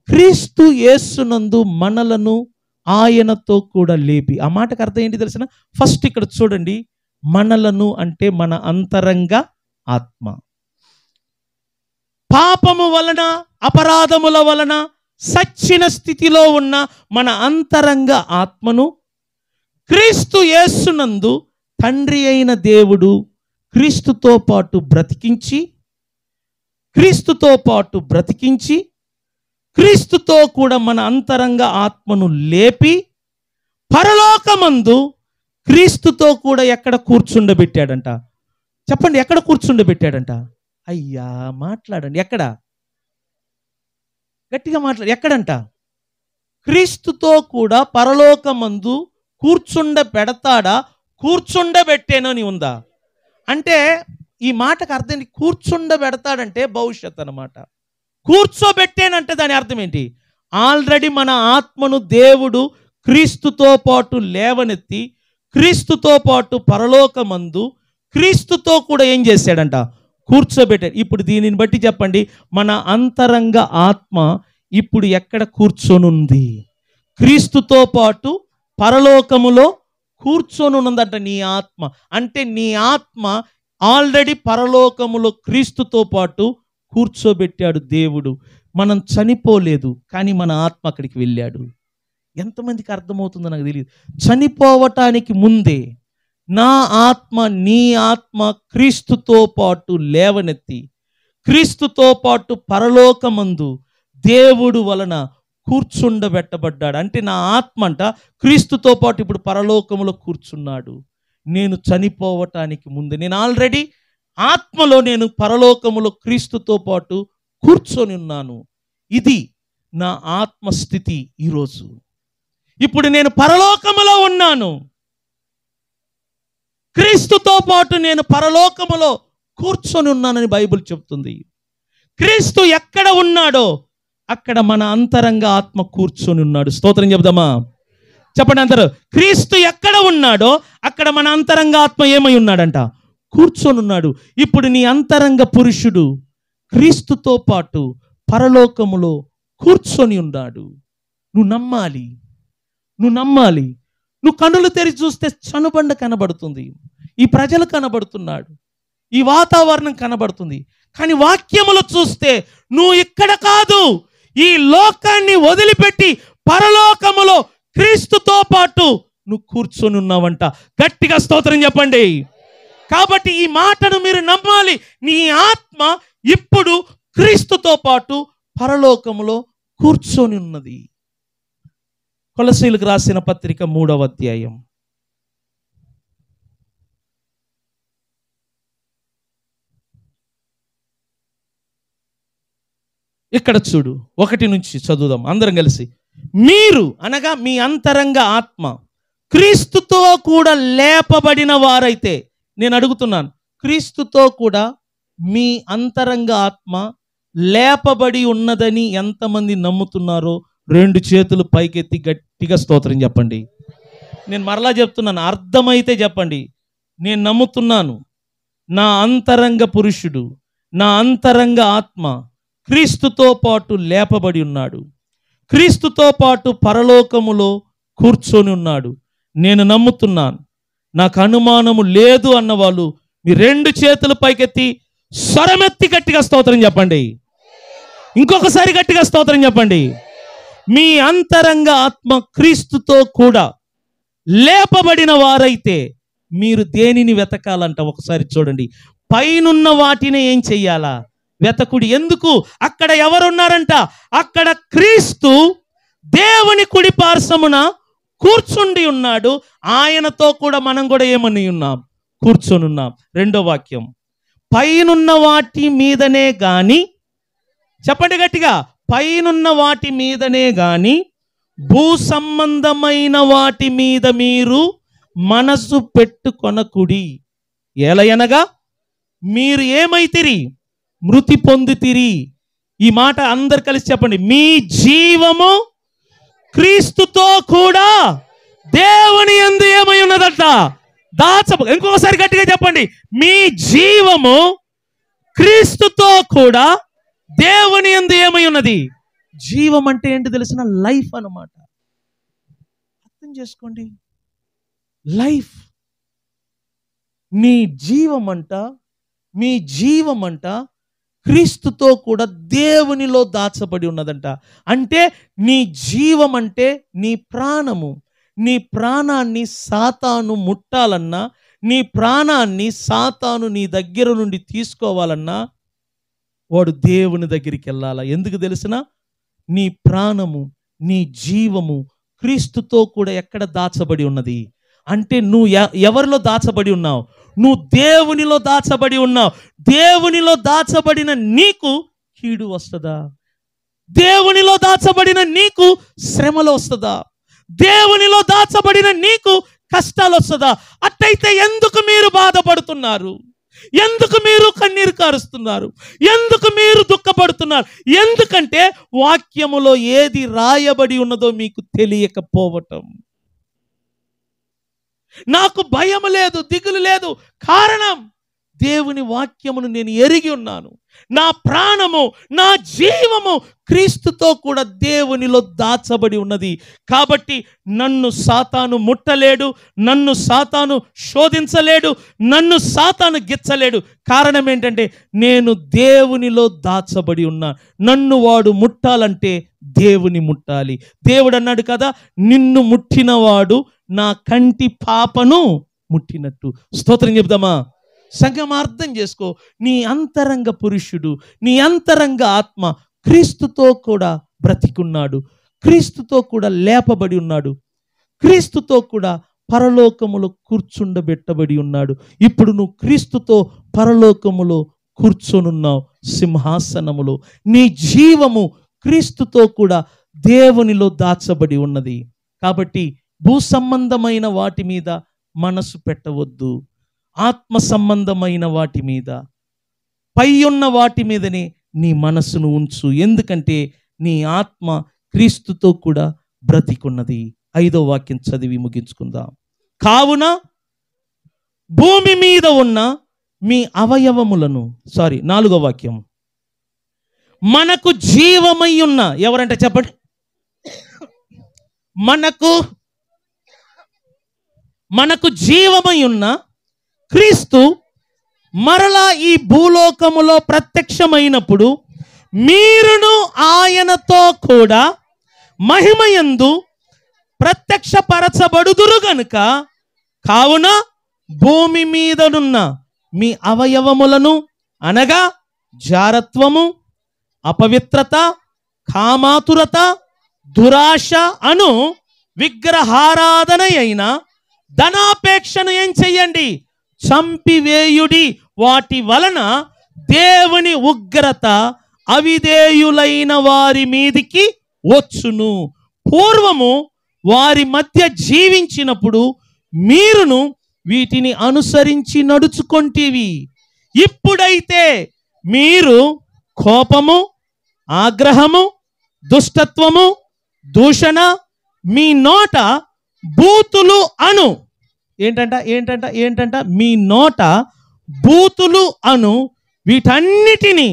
క్రీస్తు యేసునందు మనలను ఆయనతో కూడా లేపి. ఆ మాటకు అర్థం ఏంటి తెలిసిన? ఫస్ట్ ఇక్కడ చూడండి, మనలను అంటే మన అంతరంగ ఆత్మ. పాపము వలన, అపరాధముల వలన సచ్చిన స్థితిలో ఉన్న మన అంతరంగ ఆత్మను క్రీస్తు యేసునందు తండ్రి అయిన దేవుడు క్రీస్తుతో పాటు బ్రతికించి క్రీస్తుతో కూడా మన అంతరంగ ఆత్మను లేపి పరలోకమందు క్రీస్తుతో కూడా ఎక్కడ కూర్చుండబెట్టాడంట? చెప్పండి, ఎక్కడ కూర్చుండబెట్టాడంట? అయ్యా మాట్లాడండి, ఎక్కడ? గట్టిగా మాట్లాడు, ఎక్కడంట? క్రీస్తుతో కూడా పరలోకమందు కూర్చుండబెడతాడా, కూర్చుండబెట్టేనని ఉందా? అంటే ఈ మాటకు అర్థం ఏంటి? కూర్చుండబెడతాడంటే భవిష్యత్ అన్నమాట. కూర్చోబెట్టేనంటే దాని అర్థం ఏంటి? ఆల్రెడీ మన ఆత్మను దేవుడు క్రీస్తుతో పాటు లేవనెత్తి క్రీస్తుతో పాటు పరలోకమందు క్రీస్తుతో కూడా ఏం చేశాడంట? కూర్చోబెట్టాడు. ఇప్పుడు దీనిని బట్టి చెప్పండి, మన అంతరంగ ఆత్మ ఇప్పుడు ఎక్కడ కూర్చొనుంది? క్రీస్తుతో పాటు పరలోకములో కూర్చొనుందంట నీ ఆత్మ. అంటే నీ ఆత్మ ఆల్రెడీ పరలోకములో క్రీస్తుతో పాటు కూర్చోబెట్టాడు దేవుడు. మనం చనిపోలేదు, కానీ మన ఆత్మ అక్కడికి వెళ్ళాడు. ఎంతమందికి అర్థమవుతుందో నాకు తెలియదు. చనిపోవటానికి ముందే నా ఆత్మ, నీ ఆత్మ క్రీస్తుతో పాటు లేవనెత్తి క్రీస్తుతో పాటు పరలోకమందు దేవుడు వలన కూర్చుండబెట్టబడ్డాడు. అంటే నా ఆత్మ అంట క్రీస్తుతో పాటు ఇప్పుడు పరలోకములో కూర్చున్నాడు. నేను చనిపోవటానికి ముందే, నేను ఆల్రెడీ ఆత్మలో నేను పరలోకములో క్రీస్తుతో పాటు కూర్చొని ఉన్నాను. ఇది నా ఆత్మస్థితి ఈరోజు. ఇప్పుడు నేను పరలోకములో ఉన్నాను, క్రీస్తుతో పాటు నేను పరలోకములో కూర్చొని ఉన్నానని బైబిల్ చెప్తుంది. క్రీస్తు ఎక్కడ ఉన్నాడో అక్కడ మన అంతరంగ ఆత్మ కూర్చొని ఉన్నాడు. స్తోత్రం చెప్దామా? చెప్పండి అందరూ. క్రీస్తు ఎక్కడ ఉన్నాడో అక్కడ మన అంతరంగ ఆత్మ ఏమై ఉన్నాడంట? కూర్చొని ఉన్నాడు. ఇప్పుడు నీ అంతరంగ పురుషుడు క్రీస్తుతో పాటు పరలోకములో కూర్చొని ఉన్నాడు. నువ్వు నమ్మాలి. నువ్వు కన్నులు తెరిచి చూస్తే చనుబండ కనబడుతుంది, ఈ ప్రజలు కనబడుతున్నాడు, ఈ వాతావరణం కనబడుతుంది. కానీ వాక్యములు చూస్తే నువ్వు ఇక్కడ కాదు, ఈ లోకాన్ని వదిలిపెట్టి పరలోకములో క్రీస్తుతో పాటు నువ్వు కూర్చొని ఉన్నావంట. గట్టిగా స్తోత్రం చెప్పండి. కాబట్టి ఈ మాటను మీరు నమ్మాలి. నీ ఆత్మ ఇప్పుడు క్రీస్తుతో పాటు పరలోకములో కూర్చొని ఉన్నది. కొలసీయులకు రాసిన పత్రిక 3వ అధ్యాయం. ఇక్కడ చూడు, 1 నుంచి చదువుదాం అందరం కలిసి. మీరు అనగా మీ అంతరంగ ఆత్మ క్రీస్తుతో కూడా లేపబడిన వారైతే, నేను అడుగుతున్నాను, క్రీస్తుతో కూడా మీ అంతరంగ ఆత్మ లేపబడి ఉన్నదని ఎంతమంది నమ్ముతున్నారో 2 చేతులు పైకెత్తి గట్టిగా స్తోత్రం చెప్పండి. నేను మరలా చెప్తున్నాను, అర్థమైతే చెప్పండి. నేను నమ్ముతున్నాను, నా అంతరంగ పురుషుడు, నా అంతరంగ ఆత్మ క్రీస్తుతో పాటు లేపబడి ఉన్నాడు, క్రీస్తుతో పాటు పరలోకములో కూర్చొని ఉన్నాడు. నేను నమ్ముతున్నాను, నాకు అనుమానము లేదు అన్నవాళ్ళు మీ 2 చేతులు పైకెత్తి స్వరమెత్తి గట్టిగా స్తోత్రం చెప్పండి. ఇంకొకసారి గట్టిగా స్తోత్రం చెప్పండి. మీ అంతరంగ ఆత్మ క్రీస్తుతో కూడా లేపబడిన వారైతే మీరు దేనిని వెతకాలంట? ఒకసారి చూడండి. పైనున్న వాటిని ఏం చెయ్యాలా? వెతకుడి. ఎందుకు? అక్కడ ఎవరున్నారంట? అక్కడ క్రీస్తు దేవుని కుడి పార్శ్వమున కూర్చుండి ఉన్నాడు. ఆయనతో కూడా మనం కూడా ఏమని ఉన్నాం? కూర్చొని ఉన్నాం. రెండో వాక్యం, పైనున్న వాటి మీదనే గాని, చెప్పండి గట్టిగా, పైనున్న వాటి మీదనే గాని భూ సంబంధమైన వాటి మీద మీరు మనసు పెట్టుకొనకుడి. ఏలయనగా మీరు ఏమైతిరి? మృతి పొందితిరి. ఈ మాట అందరు కలిసి చెప్పండి. మీ జీవము క్రీస్తుతో కూడా దేవుని యందు ఏమై ఉన్నదట? ఇంకొకసారి గట్టిగా చెప్పండి. మీ జీవము క్రీస్తుతో కూడా దేవుని యందు ఏమై ఉన్నది? జీవం అంటే ఏంటి తెలిసిన? లైఫ్ అన్నమాట. అర్థం చేసుకోండి. లైఫ్. నీ జీవమంట, మీ జీవమంట క్రీస్తుతో కూడా దేవునిలో దాచబడి ఉన్నదంట. అంటే నీ జీవం అంటే నీ ప్రాణము. నీ ప్రాణాన్ని సాతాను ముట్టాలన్నా, నీ ప్రాణాన్ని సాతాను నీ దగ్గర నుండి తీసుకోవాలన్నా వాడు దేవుని దగ్గరికి వెళ్ళాలా. ఎందుకు తెలిసిన? నీ ప్రాణము, నీ జీవము క్రీస్తుతో కూడా ఎక్కడ దాచబడి ఉన్నది అంటే నువ్వు ఎవరిలో దాచబడి ఉన్నావు? నువ్వు దేవునిలో దాచబడి ఉన్నావు. దేవునిలో దాచబడిన నీకు కీడు వస్తుందా? దేవునిలో దాచబడిన నీకు శ్రమలు వస్తుందా? దేవునిలో దాచబడిన నీకు కష్టాలు వస్తుందా? అట్టయితే ఎందుకు మీరు బాధపడుతున్నారు? ఎందుకు మీరు కన్నీరు కారుస్తున్నారు? ఎందుకు మీరు దుఃఖపడుతున్నారు? ఎందుకంటే వాక్యములో ఏది రాయబడి ఉన్నదో మీకు తెలియకపోవటం. నాకు భయం లేదు, దిగులు లేదు. కారణం, దేవుని వాక్యమును నేను ఎరిగి ఉన్నాను. నా ప్రాణము, నా జీవము క్రీస్తుతో కూడా దేవునిలో దాచబడి ఉన్నది. కాబట్టి నన్ను సాతాను ముట్టలేడు, నన్ను సాతాను శోధించలేడు, నన్ను సాతాను గిచ్చలేడు. కారణం ఏంటంటే నేను దేవునిలో దాచబడి ఉన్నా. నన్ను వాడు ముట్టాలంటే దేవుని ముట్టాలి. దేవుడు అన్నాడు కదా, నిన్ను ముట్టినవాడు నా కంటి పాపను ముట్టినట్టు. స్తోత్రం చెప్దామా? సంగమా, అర్థం చేసుకో. నీ అంతరంగ పురుషుడు, నీ అంతరంగ ఆత్మ క్రీస్తుతో కూడా బ్రతికున్నాడు, క్రీస్తుతో కూడా లేపబడి ఉన్నాడు, క్రీస్తుతో కూడా పరలోకములో కూర్చుండబెట్టబడి ఉన్నాడు. ఇప్పుడు నువ్వు క్రీస్తుతో పరలోకములో కూర్చొనున్నావు సింహాసనములో. నీ జీవము క్రీస్తుతో కూడా దేవునిలో దాచబడి ఉన్నది. కాబట్టి భూ సంబంధమైన వాటి మీద మనసు పెట్టవద్దు. ఆత్మ సంబంధమైన వాటి మీద, పై ఉన్న వాటి మీదనే నీ మనసును ఉంచు. ఎందుకంటే నీ ఆత్మ క్రీస్తుతో కూడా బ్రతికున్నది. 5వ వాక్యం చదివి ముగించుకుందాం. కావున భూమి మీద ఉన్న మీ అవయవములను, 4వ వాక్యం, మనకు జీవమై ఉన్న, ఎవరంటే చెప్పండి, మనకు జీవమై ఉన్న క్రీస్తు మరలా ఈ భూలోకములో ప్రత్యక్షమైనప్పుడు మీరును ఆయనతో కూడా మహిమయందు ప్రత్యక్షపరచబడుదురు గనుక, కావున భూమి మీదనున్న మీ అవయవములను అనగా జారత్వము, అపవిత్రత, కామాతురత, దురాశ అను విగ్రహారాధన అయిన ధనాపేక్షను ఏం చెయ్యండి? చంపివేయుడి. వాటి వలన దేవుని ఉగ్రత అవిధేయులైన వారి మీదికి వచ్చును. పూర్వము వారి మధ్య జీవించినప్పుడు మీరును వీటిని అనుసరించి నడుచుకొంటివి. ఇప్పుడైతే మీరు కోపము, ఆగ్రహము, దుష్టత్వము, దూషణ, మీ నోట బూతులు అను, ఏంటంట మీ నోట బూతులు అను వీటన్నిటినీ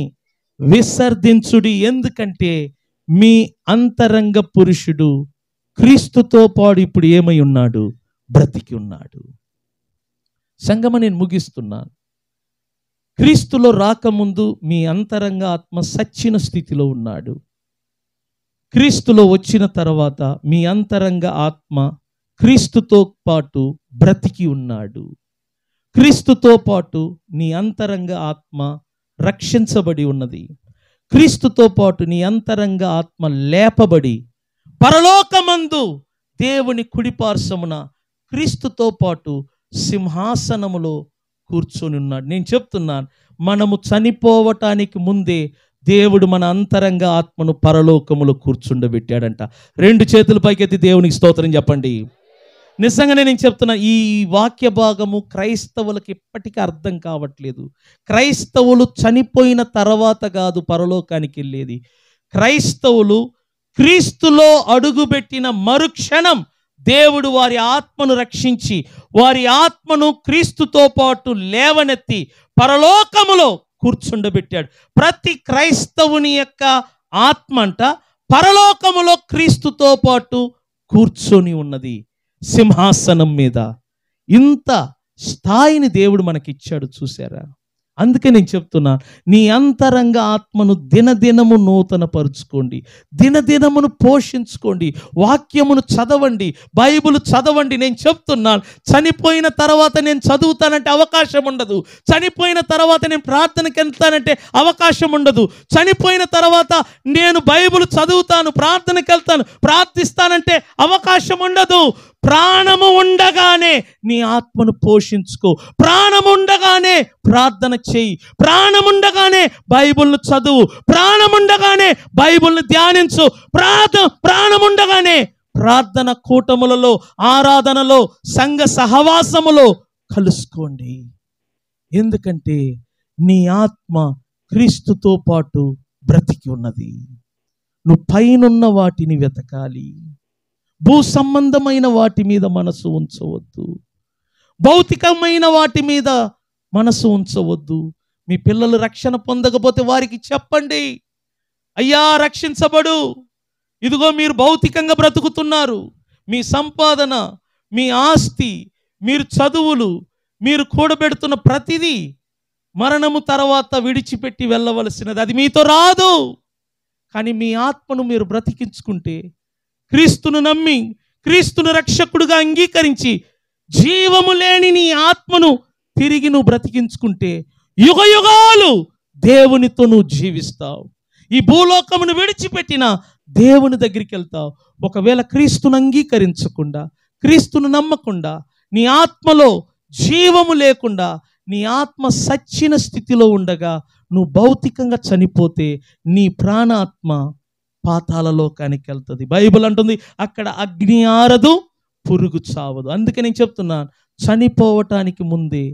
విసర్జించుడి. ఎందుకంటే మీ అంతరంగ పురుషుడు క్రీస్తుతో పాటు ఇప్పుడు ఏమై ఉన్నాడు? బ్రతికి ఉన్నాడు. సంగమ, నేను ముగిస్తున్నాను. క్రీస్తులో రాకముందు మీ అంతరంగ ఆత్మ సచ్చిన స్థితిలో ఉన్నాడు. క్రీస్తులో వచ్చిన తర్వాత మీ అంతరంగ ఆత్మ క్రీస్తుతో పాటు బ్రతికి ఉన్నాడు. క్రీస్తుతో పాటు నీ అంతరంగ ఆత్మ రక్షించబడి ఉన్నది. క్రీస్తుతో పాటు నీ అంతరంగ ఆత్మ లేపబడి పరలోకమందు దేవుని కుడిపార్శ్వమున క్రీస్తుతో పాటు సింహాసనములో కూర్చొని ఉన్నాడు. నేను చెప్తున్నాను, మనము చనిపోవటానికి ముందే దేవుడు మన అంతరంగ ఆత్మను పరలోకములో కూర్చుండబెట్టాడంట. 2 చేతుల పైకెత్తి దేవునికి స్తోత్రం చెప్పండి. నిజంగానే నేను చెప్తున్నా, ఈ వాక్య భాగము క్రైస్తవులకు ఇప్పటికీ అర్థం కావట్లేదు. క్రైస్తవులు చనిపోయిన తర్వాత కాదు పరలోకానికి వెళ్ళేది. క్రైస్తవులు క్రీస్తులో అడుగుపెట్టిన మరుక్షణం దేవుడు వారి ఆత్మను రక్షించి వారి ఆత్మను క్రీస్తుతో పాటు లేవనెత్తి పరలోకములో కూర్చుండబెట్టాడు. ప్రతి క్రైస్తవుని యొక్క ఆత్మ అంట పరలోకములో క్రీస్తుతో పాటు కూర్చొని ఉన్నది సింహాసనం మీద. ఇంత స్థాయిని దేవుడు మనకిచ్చాడు, చూసారా? అందుకే నేను చెప్తున్నా, నీ అంతరంగ ఆత్మను దినదినము నూతన పరుచుకోండి, దినదినమును పోషించుకోండి, వాక్యమును చదవండి, బైబిల్ చదవండి. నేను చెప్తున్నాను, చనిపోయిన తర్వాత నేను చదువుతానంటే అవకాశం ఉండదు. చనిపోయిన తర్వాత నేను ప్రార్థనకి వెళ్తానంటే అవకాశం ఉండదు. చనిపోయిన తర్వాత నేను బైబిల్ చదువుతాను, ప్రార్థనకి వెళ్తాను, ప్రార్థిస్తానంటే అవకాశం ఉండదు. ప్రాణము ఉండగానే నీ ఆత్మను పోషించుకో, ప్రాణము ఉండగానే ప్రార్థన చెయ్యి, ప్రాణముండగానే బైబిల్ను చదువు, ప్రాణముండగానే బైబిల్ను ధ్యానించు, ప్రాణముండగానే ప్రార్థన కూటములలో, ఆరాధనలో, సంఘ సహవాసములో కలుసుకోండి. ఎందుకంటే నీ ఆత్మ క్రీస్తుతో పాటు బ్రతికి ఉన్నది. నువ్వు పైనున్న వాటిని వెతకాలి. భూ సంబంధమైన వాటి మీద మనసు ఉంచవద్దు, భౌతికమైన వాటి మీద మనసు ఉంచవద్దు. మీ పిల్లలు రక్షణ పొందకపోతే వారికి చెప్పండి, అయ్యా రక్షించబడు, ఇదిగో మీరు భౌతికంగా బ్రతుకుతున్నారు, మీ సంపాదన, మీ ఆస్తి, మీరు చదువులు, మీరు కూడబెడుతున్న ప్రతిదీ మరణము తర్వాత విడిచిపెట్టి వెళ్ళవలసినది. అది మీతో రాదు. కానీ మీ ఆత్మను మీరు బ్రతికించుకుంటే, క్రీస్తును నమ్మి క్రీస్తును రక్షకుడుగా అంగీకరించి జీవము లేని నీ ఆత్మను తిరిగి నువ్వు బ్రతికించుకుంటే యుగ యుగాలు దేవునితో నువ్వు జీవిస్తావు. ఈ భూలోకమును విడిచిపెట్టిన దేవుని దగ్గరికి వెళ్తావు. ఒకవేళ క్రీస్తును అంగీకరించకుండా, క్రీస్తును నమ్మకుండా, నీ ఆత్మలో జీవము లేకుండా, నీ ఆత్మ సచ్చిన స్థితిలో ఉండగా నువ్వు భౌతికంగా చనిపోతే నీ ప్రాణాత్మ పాతాళలోకానికి వెళ్తుంది. బైబిల్ అంటుంది, అక్కడ అగ్ని ఆరదు, పురుగు చావదు. అందుకే నేను చెప్తున్నాను, చనిపోవటానికి ముందే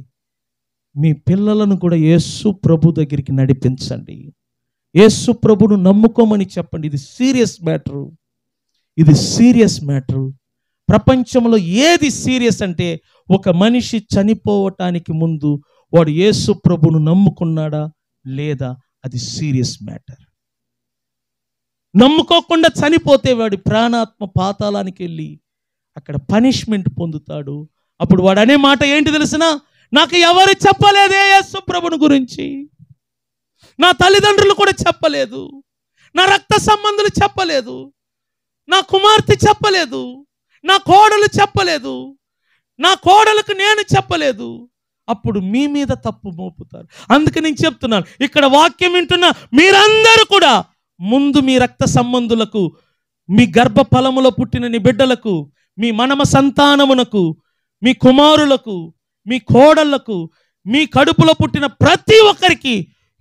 మీ పిల్లలను కూడా యేసు ప్రభు దగ్గరికి నడిపించండి, యేసు ప్రభును నమ్ముకోమని చెప్పండి. ఇది సీరియస్ మ్యాటరు, ఇది సీరియస్ మ్యాటరు. ప్రపంచంలో ఏది సీరియస్ అంటే, ఒక మనిషి చనిపోవటానికి ముందు వాడు యేసు ప్రభును నమ్ముకున్నాడా లేదా, అది సీరియస్ మ్యాటర్. నమ్ముకోకుండా చనిపోతే వాడి ప్రాణాత్మ పాతాళానికి వెళ్ళి అక్కడ పనిష్మెంట్ పొందుతాడు. అప్పుడు వాడు అనే మాట ఏంటి తెలిసిన, నాకు ఎవరు చెప్పలేదే యేసు ప్రభుని గురించి, నా తల్లిదండ్రులు కూడా చెప్పలేదు, నా రక్త సంబంధులు చెప్పలేదు, నా కుమార్తె చెప్పలేదు, నా కోడలు చెప్పలేదు, నా కోడలకు నేను చెప్పలేదు. అప్పుడు మీ మీద తప్పు మోపుతారు. అందుకే నేను చెప్తున్నాను, ఇక్కడ వాక్యం వింటున్న మీరందరూ కూడా ముందు మీ రక్త సంబంధులకు, మీ గర్భ ఫలములో పుట్టిన నీ బిడ్డలకు, మీ మనమ సంతానమునకు, మీ కుమారులకు, మీ కోడళ్లకు, మీ కడుపులో పుట్టిన ప్రతి ఒక్కరికి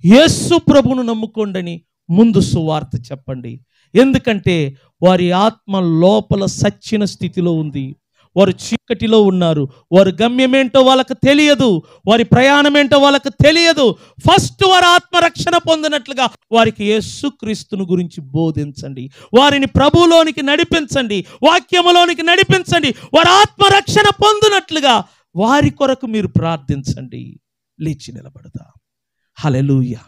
యేసు ప్రభువును నమ్ముకోండి ముందు సువార్త చెప్పండి. ఎందుకంటే వారి ఆత్మ లోపల సచ్చిన స్థితిలో ఉంది, వారు చీకటిలో ఉన్నారు, వారి గమ్యమేంటో వాళ్ళకు తెలియదు, వారి ప్రయాణం ఏంటో వాళ్ళకు తెలియదు. ఫస్ట్ వారి ఆత్మరక్షణ పొందినట్లుగా వారికి యేసుక్రీస్తును గురించి బోధించండి, వారిని ప్రభువులోనికి నడిపించండి, వాక్యములోనికి నడిపించండి. వారి ఆత్మరక్షణ పొందినట్లుగా వారి కొరకు మీరు ప్రార్థించండి. లేచి నిలబడదాం. హల్లెలూయా.